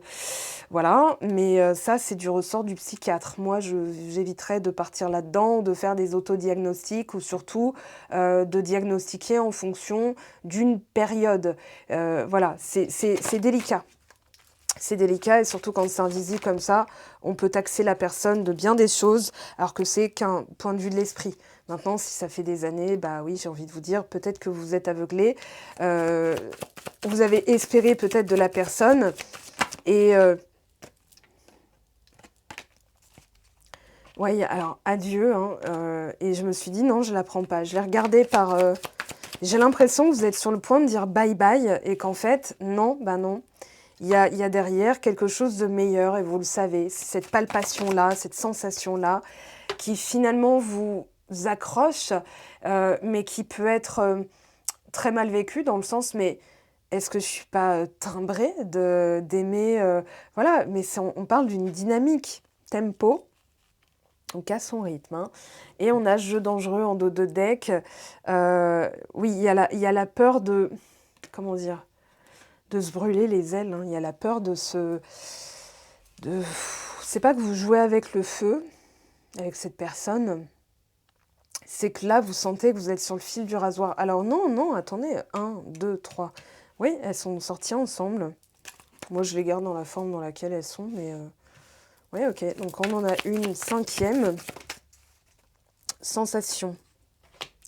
voilà, mais ça, c'est du ressort du psychiatre. Moi, j'éviterais de partir là-dedans, de faire des autodiagnostics ou surtout de diagnostiquer en fonction d'une période. Voilà, c'est délicat. C'est délicat, et surtout quand c'est invisible comme ça, on peut taxer la personne de bien des choses, alors que c'est qu'un point de vue de l'esprit. Maintenant, si ça fait des années, bah oui, j'ai envie de vous dire, peut-être que vous êtes aveuglé, vous avez espéré peut-être de la personne, et ouais, alors adieu, hein, et je me suis dit non, je la prends pas. Je l'ai regardé par... j'ai l'impression que vous êtes sur le point de dire bye bye, et qu'en fait, non, bah non. Il y a derrière quelque chose de meilleur, et vous le savez, cette palpation-là, cette sensation-là, qui finalement vous accroche, mais qui peut être très mal vécue dans le sens, mais est-ce que je suis pas timbrée d'aimer voilà, mais on parle d'une dynamique, tempo, donc à son rythme, hein. Et on a jeu dangereux en dos de deck. Oui, il y a la peur de... Comment dire? De se brûler les ailes, hein. Il y a la peur c'est pas que vous jouez avec le feu, avec cette personne, c'est que là, vous sentez que vous êtes sur le fil du rasoir. Alors non, non, attendez, 1, 2, 3. Oui, elles sont sorties ensemble. Moi, je les garde dans la forme dans laquelle elles sont, mais... Oui, ok, donc on en a une 5e. Sensation.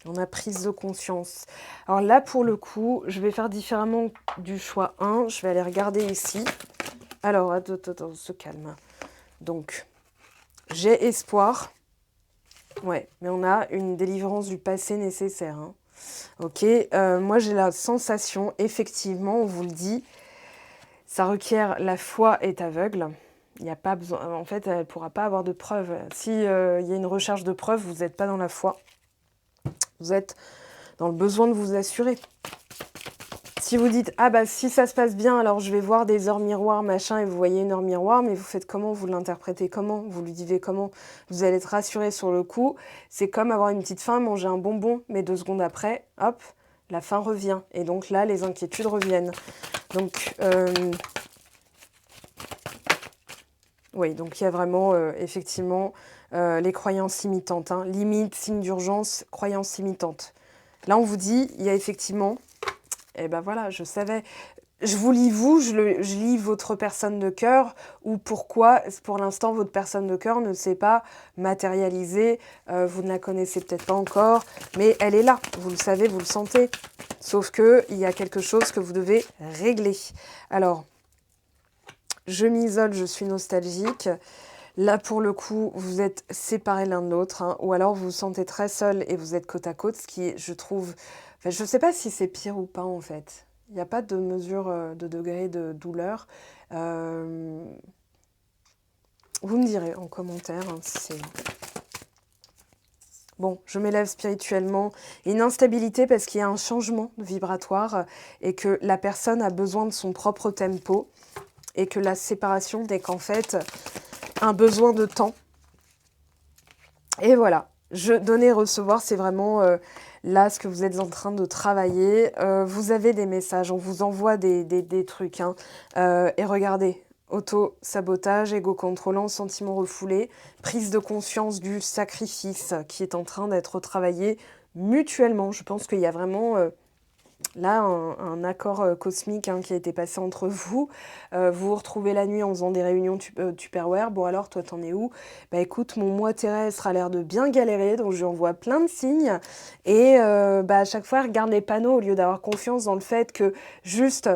On a prise de conscience. Alors là, pour le coup, je vais faire différemment du choix 1. Je vais aller regarder ici. Alors, attends, on se calme. Donc, j'ai espoir. Ouais, mais on a une délivrance du passé nécessaire, hein. Ok, moi j'ai la sensation, effectivement, on vous le dit, ça requiert, la foi est aveugle. Il n'y a pas besoin, en fait, elle ne pourra pas avoir de preuves. Si il y a une recherche de preuves, vous n'êtes pas dans la foi. Vous êtes dans le besoin de vous assurer. Si vous dites, ah bah si ça se passe bien, alors je vais voir des heures miroirs, machin, et vous voyez une heure miroir, mais vous faites comment? Vous l'interprétez comment? Vous lui vivez comment? Vous allez être rassuré sur le coup. C'est comme avoir une petite faim, manger un bonbon, mais 2 secondes après, hop, la faim revient. Et donc là, les inquiétudes reviennent. Donc, oui, donc il y a vraiment, effectivement, les croyances limitantes, hein. Limite, signe d'urgence, croyances limitantes. Là, on vous dit, il y a effectivement... Eh ben voilà, je savais. Je vous lis vous, je lis votre personne de cœur, ou pourquoi, pour l'instant, votre personne de cœur ne s'est pas matérialisée, vous ne la connaissez peut-être pas encore, mais elle est là, vous le savez, vous le sentez. Sauf qu'il y a quelque chose que vous devez régler. Alors, je m'isole, je suis nostalgique. Là, pour le coup, vous êtes séparés l'un de l'autre, hein, ou alors vous vous sentez très seul et vous êtes côte à côte, ce qui, je trouve... Enfin, je ne sais pas si c'est pire ou pas, en fait. Il n'y a pas de mesure de degré de douleur. Euh, Vous me direz en commentaire hein, si c'est... Bon, je m'élève spirituellement. Une instabilité parce qu'il y a un changement vibratoire et que la personne a besoin de son propre tempo et que la séparation n'est qu'en fait un besoin de temps. Et voilà, donner et recevoir, c'est vraiment là ce que vous êtes en train de travailler. Vous avez des messages, on vous envoie des trucs. Hein. Et regardez, auto-sabotage, égo-contrôlant, sentiment refoulé, prise de conscience du sacrifice qui est en train d'être travaillé mutuellement. Je pense qu'il y a vraiment... là, un accord cosmique hein, qui a été passé entre vous. Vous vous retrouvez la nuit en faisant des réunions Tupperware. Bon alors, toi, t'en es où? Bah écoute, mon moi terrestre a l'air de bien galérer, donc je lui envoie plein de signes. Et à chaque fois, elle regarde les panneaux au lieu d'avoir confiance dans le fait que juste...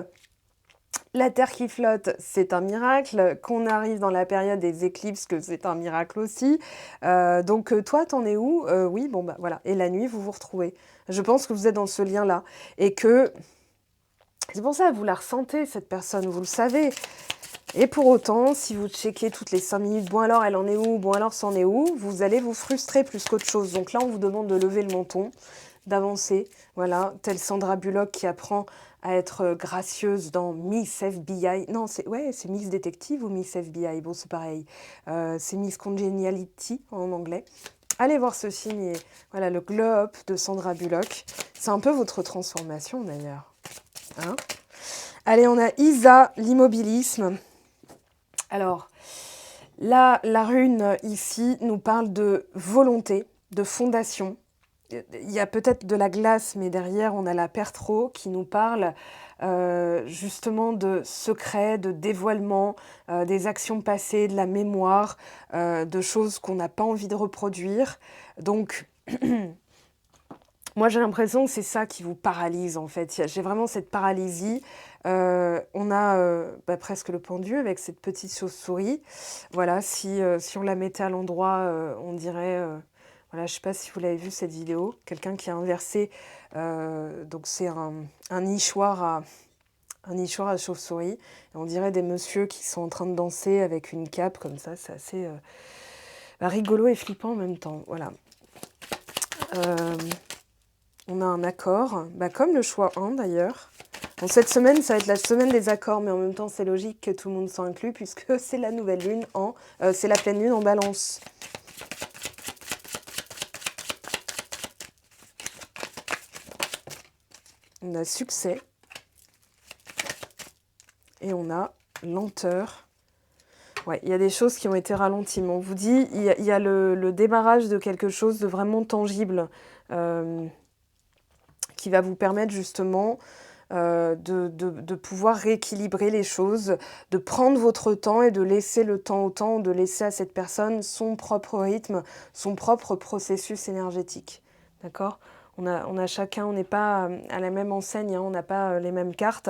La Terre qui flotte, c'est un miracle. Qu'on arrive dans la période des éclipses, que c'est un miracle aussi. Donc toi, t'en es où? Oui, bon bah voilà. Et la nuit, vous vous retrouvez. Je pense que vous êtes dans ce lien-là. Et que... C'est pour ça que vous la ressentez, cette personne, vous le savez. Et pour autant, si vous checkez toutes les 5 minutes, bon alors elle en est où, bon alors c'en est où, vous allez vous frustrer plus qu'autre chose. Donc là, on vous demande de lever le menton, d'avancer. Voilà, telle Sandra Bullock qui apprend à être gracieuse dans Miss FBI. Non, c'est Miss Détective ou Miss FBI. Bon, c'est pareil. C'est Miss Congeniality en anglais. Allez voir ce film. Et, voilà, le glow up de Sandra Bullock. C'est un peu votre transformation d'ailleurs. Hein? Allez, on a Isa, l'immobilisme. Alors, là, la rune ici nous parle de volonté, de fondation. Il y a peut-être de la glace, mais derrière, on a la Perthro qui nous parle justement de secrets, de dévoilements, des actions passées, de la mémoire, de choses qu'on n'a pas envie de reproduire. Donc, moi, j'ai l'impression que c'est ça qui vous paralyse, en fait. J'ai vraiment cette paralysie. On a presque le pendu avec cette petite chauve-souris. Voilà, si on la mettait à l'endroit, on dirait... voilà, je ne sais pas si vous l'avez vu, cette vidéo. Quelqu'un qui a inversé... donc, c'est un nichoir à chauve-souris. Et on dirait des messieurs qui sont en train de danser avec une cape comme ça. C'est assez rigolo et flippant en même temps. Voilà. On a un accord, comme le choix 1 d'ailleurs. Bon, cette semaine, ça va être la semaine des accords, mais en même temps, c'est logique que tout le monde soit inclus puisque c'est la nouvelle lune c'est la pleine lune en Balance. On a succès et on a lenteur. Ouais, il y a des choses qui ont été ralenties, mais on vous dit, il y a le démarrage de quelque chose de vraiment tangible qui va vous permettre justement de pouvoir rééquilibrer les choses, de prendre votre temps et de laisser le temps au temps, de laisser à cette personne son propre rythme, son propre processus énergétique. D'accord ? On a chacun, on n'est pas à la même enseigne, hein, on n'a pas les mêmes cartes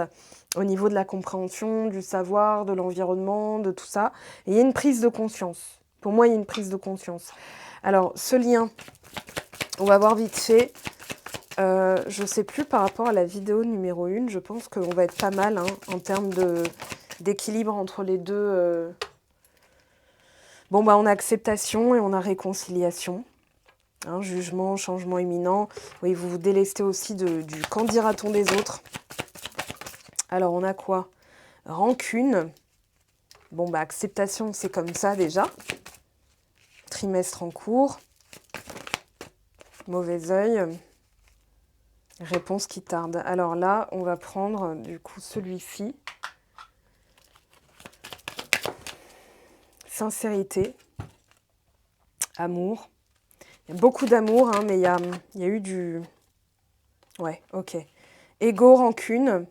au niveau de la compréhension, du savoir, de l'environnement, de tout ça. Et il y a une prise de conscience. Pour moi, il y a une prise de conscience. Alors, ce lien, on va voir vite fait. Je ne sais plus par rapport à la vidéo numéro 1, je pense qu'on va être pas mal hein, en termes d'équilibre entre les deux. Bon, on a acceptation et on a réconciliation. Hein, jugement, changement imminent. Oui, vous vous délestez aussi du qu'en dira-t-on des autres. Alors, on a quoi? Rancune. Bon, acceptation, c'est comme ça déjà. Trimestre en cours. Mauvais œil. Réponse qui tarde. Alors là, on va prendre du coup celui-ci. Sincérité. Amour. Il y a beaucoup d'amour, hein, mais il y a eu du... Ouais, ok. Ego, rancune.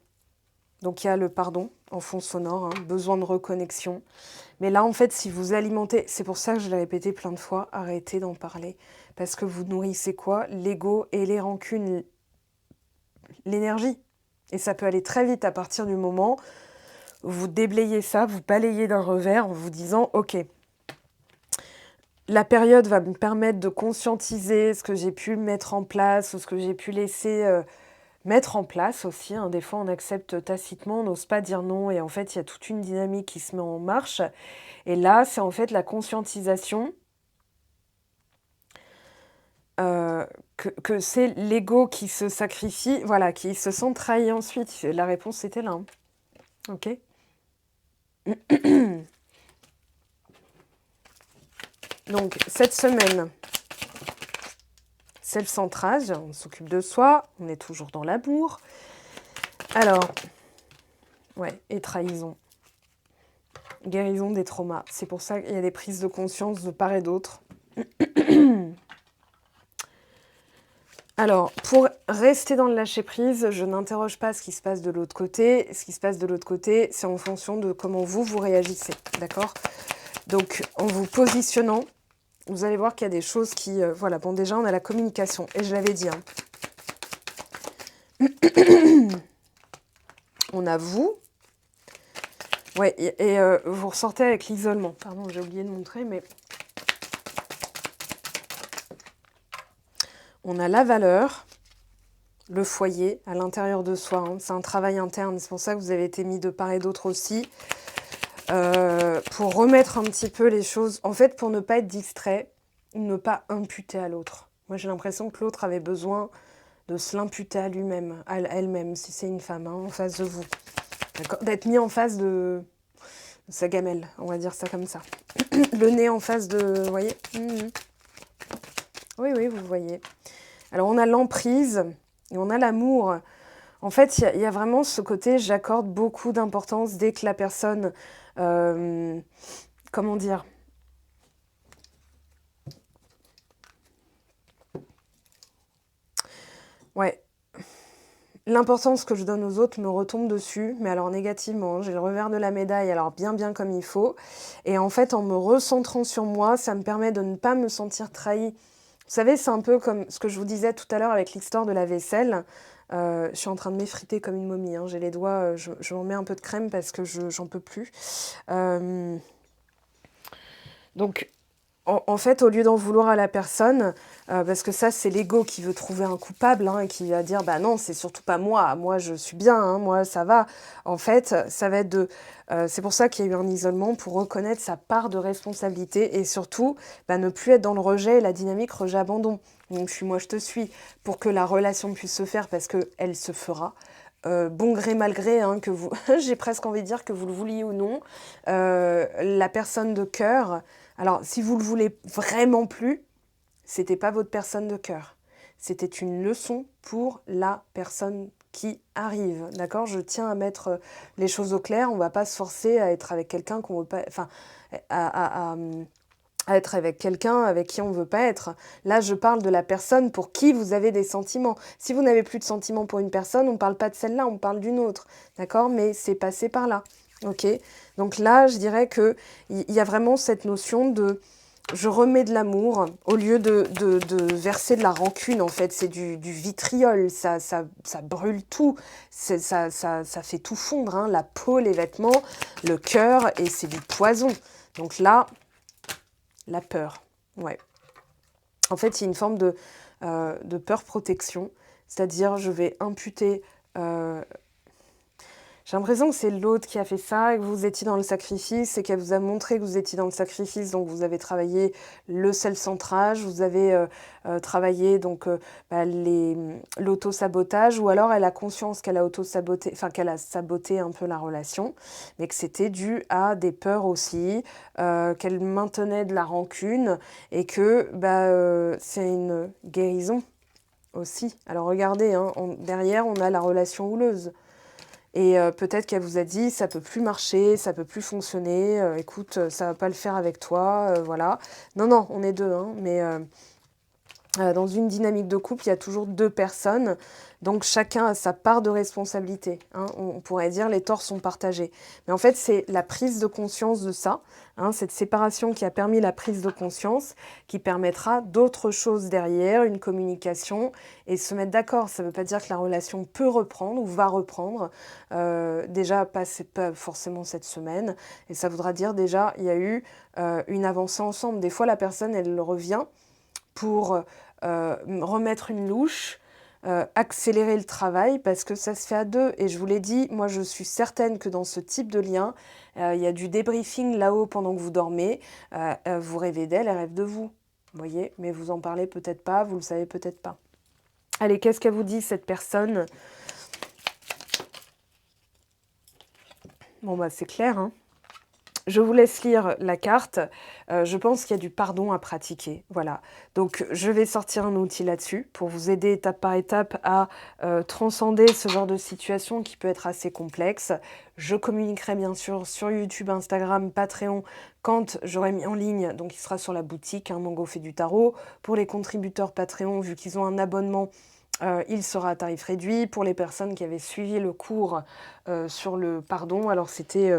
Donc il y a le pardon en fond sonore, hein, besoin de reconnexion. Mais là, en fait, si vous alimentez, c'est pour ça que je l'ai répété plein de fois, arrêtez d'en parler. Parce que vous nourrissez quoi? L'ego et les rancunes, l'énergie. Et ça peut aller très vite à partir du moment où vous déblayez ça, vous balayez d'un revers en vous disant, ok, la période va me permettre de conscientiser ce que j'ai pu mettre en place ou ce que j'ai pu laisser mettre en place aussi. Hein. Des fois, on accepte tacitement, on n'ose pas dire non. Et en fait, il y a toute une dynamique qui se met en marche. Et là, c'est en fait la conscientisation que c'est l'ego qui se sacrifie, voilà, qui se sent trahi ensuite. La réponse était là. Hein. Ok. Donc, cette semaine, c'est le centrage. On s'occupe de soi. On est toujours dans l'amour. Alors, ouais, et trahison. Guérison des traumas. C'est pour ça qu'il y a des prises de conscience de part et d'autre. Alors, pour rester dans le lâcher-prise, je n'interroge pas ce qui se passe de l'autre côté. Ce qui se passe de l'autre côté, c'est en fonction de comment vous réagissez, d'accord? Donc, en vous positionnant, vous allez voir qu'il y a des choses qui... voilà, bon, déjà, on a la communication, et je l'avais dit. Hein. On a vous. Ouais, et vous ressortez avec l'isolement. Pardon, j'ai oublié de montrer, mais... On a la valeur, le foyer à l'intérieur de soi. Hein. C'est un travail interne. C'est pour ça que vous avez été mis de part et d'autre aussi. Pour remettre un petit peu les choses. En fait, pour ne pas être distrait, ne pas imputer à l'autre. Moi, j'ai l'impression que l'autre avait besoin de se l'imputer à lui-même, à elle-même, si c'est une femme, hein, en face de vous. D'être mis en face de sa gamelle, on va dire ça comme ça. Le nez en face de... Vous voyez Oui, oui, vous voyez. Alors, on a l'emprise et on a l'amour. En fait, il y a vraiment ce côté, j'accorde beaucoup d'importance dès que la personne... comment dire? Ouais. L'importance que je donne aux autres me retombe dessus, mais alors négativement. J'ai le revers de la médaille, alors bien comme il faut. Et en fait, en me recentrant sur moi, ça me permet de ne pas me sentir trahie. Vous savez, c'est un peu comme ce que je vous disais tout à l'heure avec l'histoire de la vaisselle. Je suis en train de m'effriter comme une momie. Hein. J'ai les doigts, je m'en mets un peu de crème parce que j'en peux plus. Donc, en fait, au lieu d'en vouloir à la personne, parce que ça, c'est l'ego qui veut trouver un coupable hein, et qui va dire « bah non, c'est surtout pas moi, moi je suis bien, hein, moi ça va ». En fait, ça va être de... c'est pour ça qu'il y a eu un isolement, pour reconnaître sa part de responsabilité et surtout, bah, ne plus être dans le rejet et la dynamique rejet-abandon. Donc, moi je te suis, pour que la relation puisse se faire, parce qu'elle se fera. Bon gré mal gré, hein, que vous, j'ai presque envie de dire que vous le vouliez ou non, la personne de cœur... Alors, si vous le voulez vraiment plus, c'était pas votre personne de cœur. C'était une leçon pour la personne qui arrive, d'accord? Je tiens à mettre les choses au clair. On va pas se forcer à être avec quelqu'un qu'on veut pas... Enfin, à être avec quelqu'un avec qui on veut pas être. Là, je parle de la personne pour qui vous avez des sentiments. Si vous n'avez plus de sentiments pour une personne, on parle pas de celle-là, on parle d'une autre, d'accord? Mais c'est passé par là. Ok, donc là, je dirais qu'il y a vraiment cette notion de je remets de l'amour au lieu de verser de la rancune, en fait. C'est du vitriol, ça brûle tout, ça fait tout fondre, hein, la peau, les vêtements, le cœur, et c'est du poison. Donc là, la peur, ouais. En fait, il y a une forme de peur-protection, c'est-à-dire je vais imputer... J'ai l'impression que c'est l'autre qui a fait ça et que vous étiez dans le sacrifice et qu'elle vous a montré que vous étiez dans le sacrifice. Donc, vous avez travaillé le self-centrage, vous avez travaillé donc l'auto-sabotage, ou alors elle a conscience qu'elle a auto-saboté, enfin qu'elle a saboté un peu la relation, mais que c'était dû à des peurs aussi, qu'elle maintenait de la rancune et que c'est une guérison aussi. Alors, regardez, hein, derrière, on a la relation houleuse. Et peut-être qu'elle vous a dit, ça peut plus marcher, ça peut plus fonctionner, écoute, ça va pas le faire avec toi, voilà. Non, on est deux, hein, mais Dans une dynamique de couple, il y a toujours 2 personnes, donc chacun a sa part de responsabilité, hein. On pourrait dire les torts sont partagés. Mais en fait, c'est la prise de conscience de ça, hein, cette séparation qui a permis la prise de conscience, qui permettra d'autres choses derrière, une communication et se mettre d'accord. Ça ne veut pas dire que la relation peut reprendre ou va reprendre, déjà c'est pas forcément cette semaine, et ça voudra dire déjà il y a eu, une avancée ensemble. Des fois, la personne, elle revient pour remettre une louche, accélérer le travail parce que ça se fait à 2 et je vous l'ai dit, moi je suis certaine que dans ce type de lien, il y a du débriefing là-haut pendant que vous dormez, vous rêvez d'elle, elle rêve de vous, voyez? Mais vous en parlez peut-être pas, vous le savez peut-être pas. Allez, qu'est-ce qu'elle vous dit cette personne? Bon bah c'est clair, hein. Je vous laisse lire la carte. Je pense qu'il y a du pardon à pratiquer. Voilà. Donc, je vais sortir un outil là-dessus pour vous aider étape par étape à transcender ce genre de situation qui peut être assez complexe. Je communiquerai bien sûr sur YouTube, Instagram, Patreon quand j'aurai mis en ligne. Donc, il sera sur la boutique, hein, Mango fait du tarot. Pour les contributeurs Patreon, vu qu'ils ont un abonnement, il sera à tarif réduit. Pour les personnes qui avaient suivi le cours sur le pardon, alors c'était...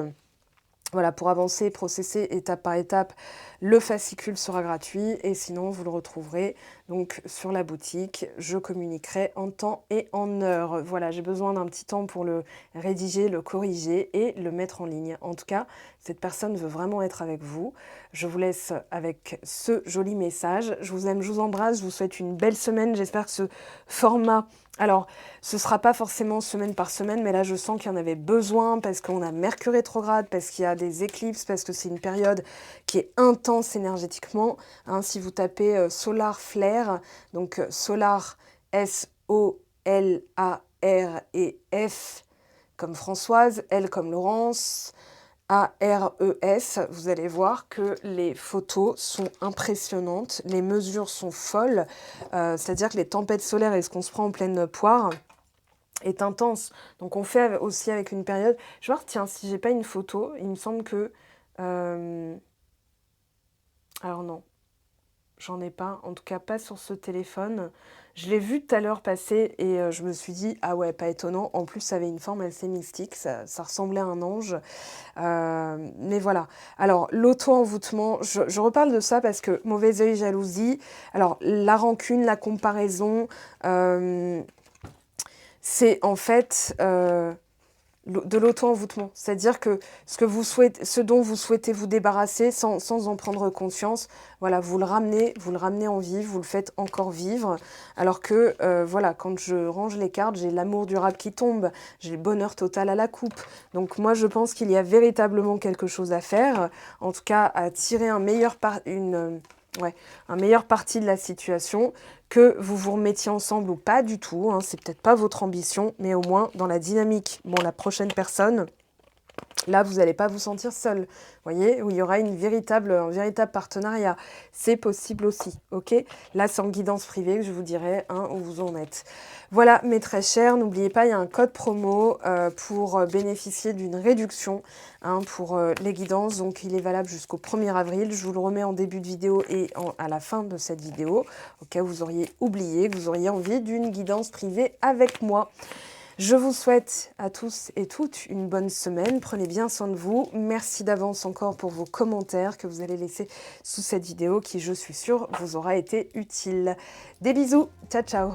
Voilà, pour avancer, processer étape par étape, le fascicule sera gratuit et sinon vous le retrouverez donc sur la boutique. Je communiquerai en temps et en heure. Voilà, j'ai besoin d'un petit temps pour le rédiger, le corriger et le mettre en ligne. En tout cas, cette personne veut vraiment être avec vous. Je vous laisse avec ce joli message. Je vous aime, je vous embrasse, je vous souhaite une belle semaine. J'espère que ce format... Alors, ce ne sera pas forcément semaine par semaine, mais là, je sens qu'il y en avait besoin parce qu'on a Mercure rétrograde, parce qu'il y a des éclipses, parce que c'est une période qui est intense énergétiquement. Hein, si vous tapez Solar Flare, donc Solar, S-O-L-A-R et F comme Françoise, L comme Laurence, ARES, vous allez voir que les photos sont impressionnantes, les mesures sont folles, c'est-à-dire que les tempêtes solaires et ce qu'on se prend en pleine poire est intense. Donc on fait aussi avec une période... Je vais voir, tiens, si j'ai pas une photo, il me semble que... Alors non, j'en ai pas, en tout cas pas sur ce téléphone. Je l'ai vu tout à l'heure passer et je me suis dit, ah ouais, pas étonnant. En plus, ça avait une forme assez mystique, ça ressemblait à un ange. Mais voilà. Alors, l'auto-envoûtement, je reparle de ça parce que mauvais œil, jalousie. Alors, la rancune, la comparaison, c'est en fait de l'auto-envoûtement. C'est-à-dire que ce dont vous souhaitez vous débarrasser sans en prendre conscience, voilà, vous le ramenez en vie, vous le faites encore vivre. Alors que, voilà, quand je range les cartes, j'ai l'amour durable qui tombe, j'ai le bonheur total à la coupe. Donc moi, je pense qu'il y a véritablement quelque chose à faire, en tout cas à tirer un meilleur parti de la situation, que vous vous remettiez ensemble ou pas du tout, hein, c'est peut-être pas votre ambition, mais au moins dans la dynamique. Bon, la prochaine personne, là, vous n'allez pas vous sentir seul, vous voyez, où il y aura un véritable partenariat. C'est possible aussi, ok? Là, c'est en guidance privée que je vous dirai hein, où vous en êtes. Voilà, mes très chers, n'oubliez pas, il y a un code promo pour bénéficier d'une réduction hein, pour les guidances. Donc, il est valable jusqu'au 1er avril. Je vous le remets en début de vidéo et à la fin de cette vidéo, au cas où vous auriez oublié, que vous auriez envie d'une guidance privée avec moi. Je vous souhaite à tous et toutes une bonne semaine. Prenez bien soin de vous. Merci d'avance encore pour vos commentaires que vous allez laisser sous cette vidéo qui, je suis sûre, vous aura été utile. Des bisous. Ciao, ciao.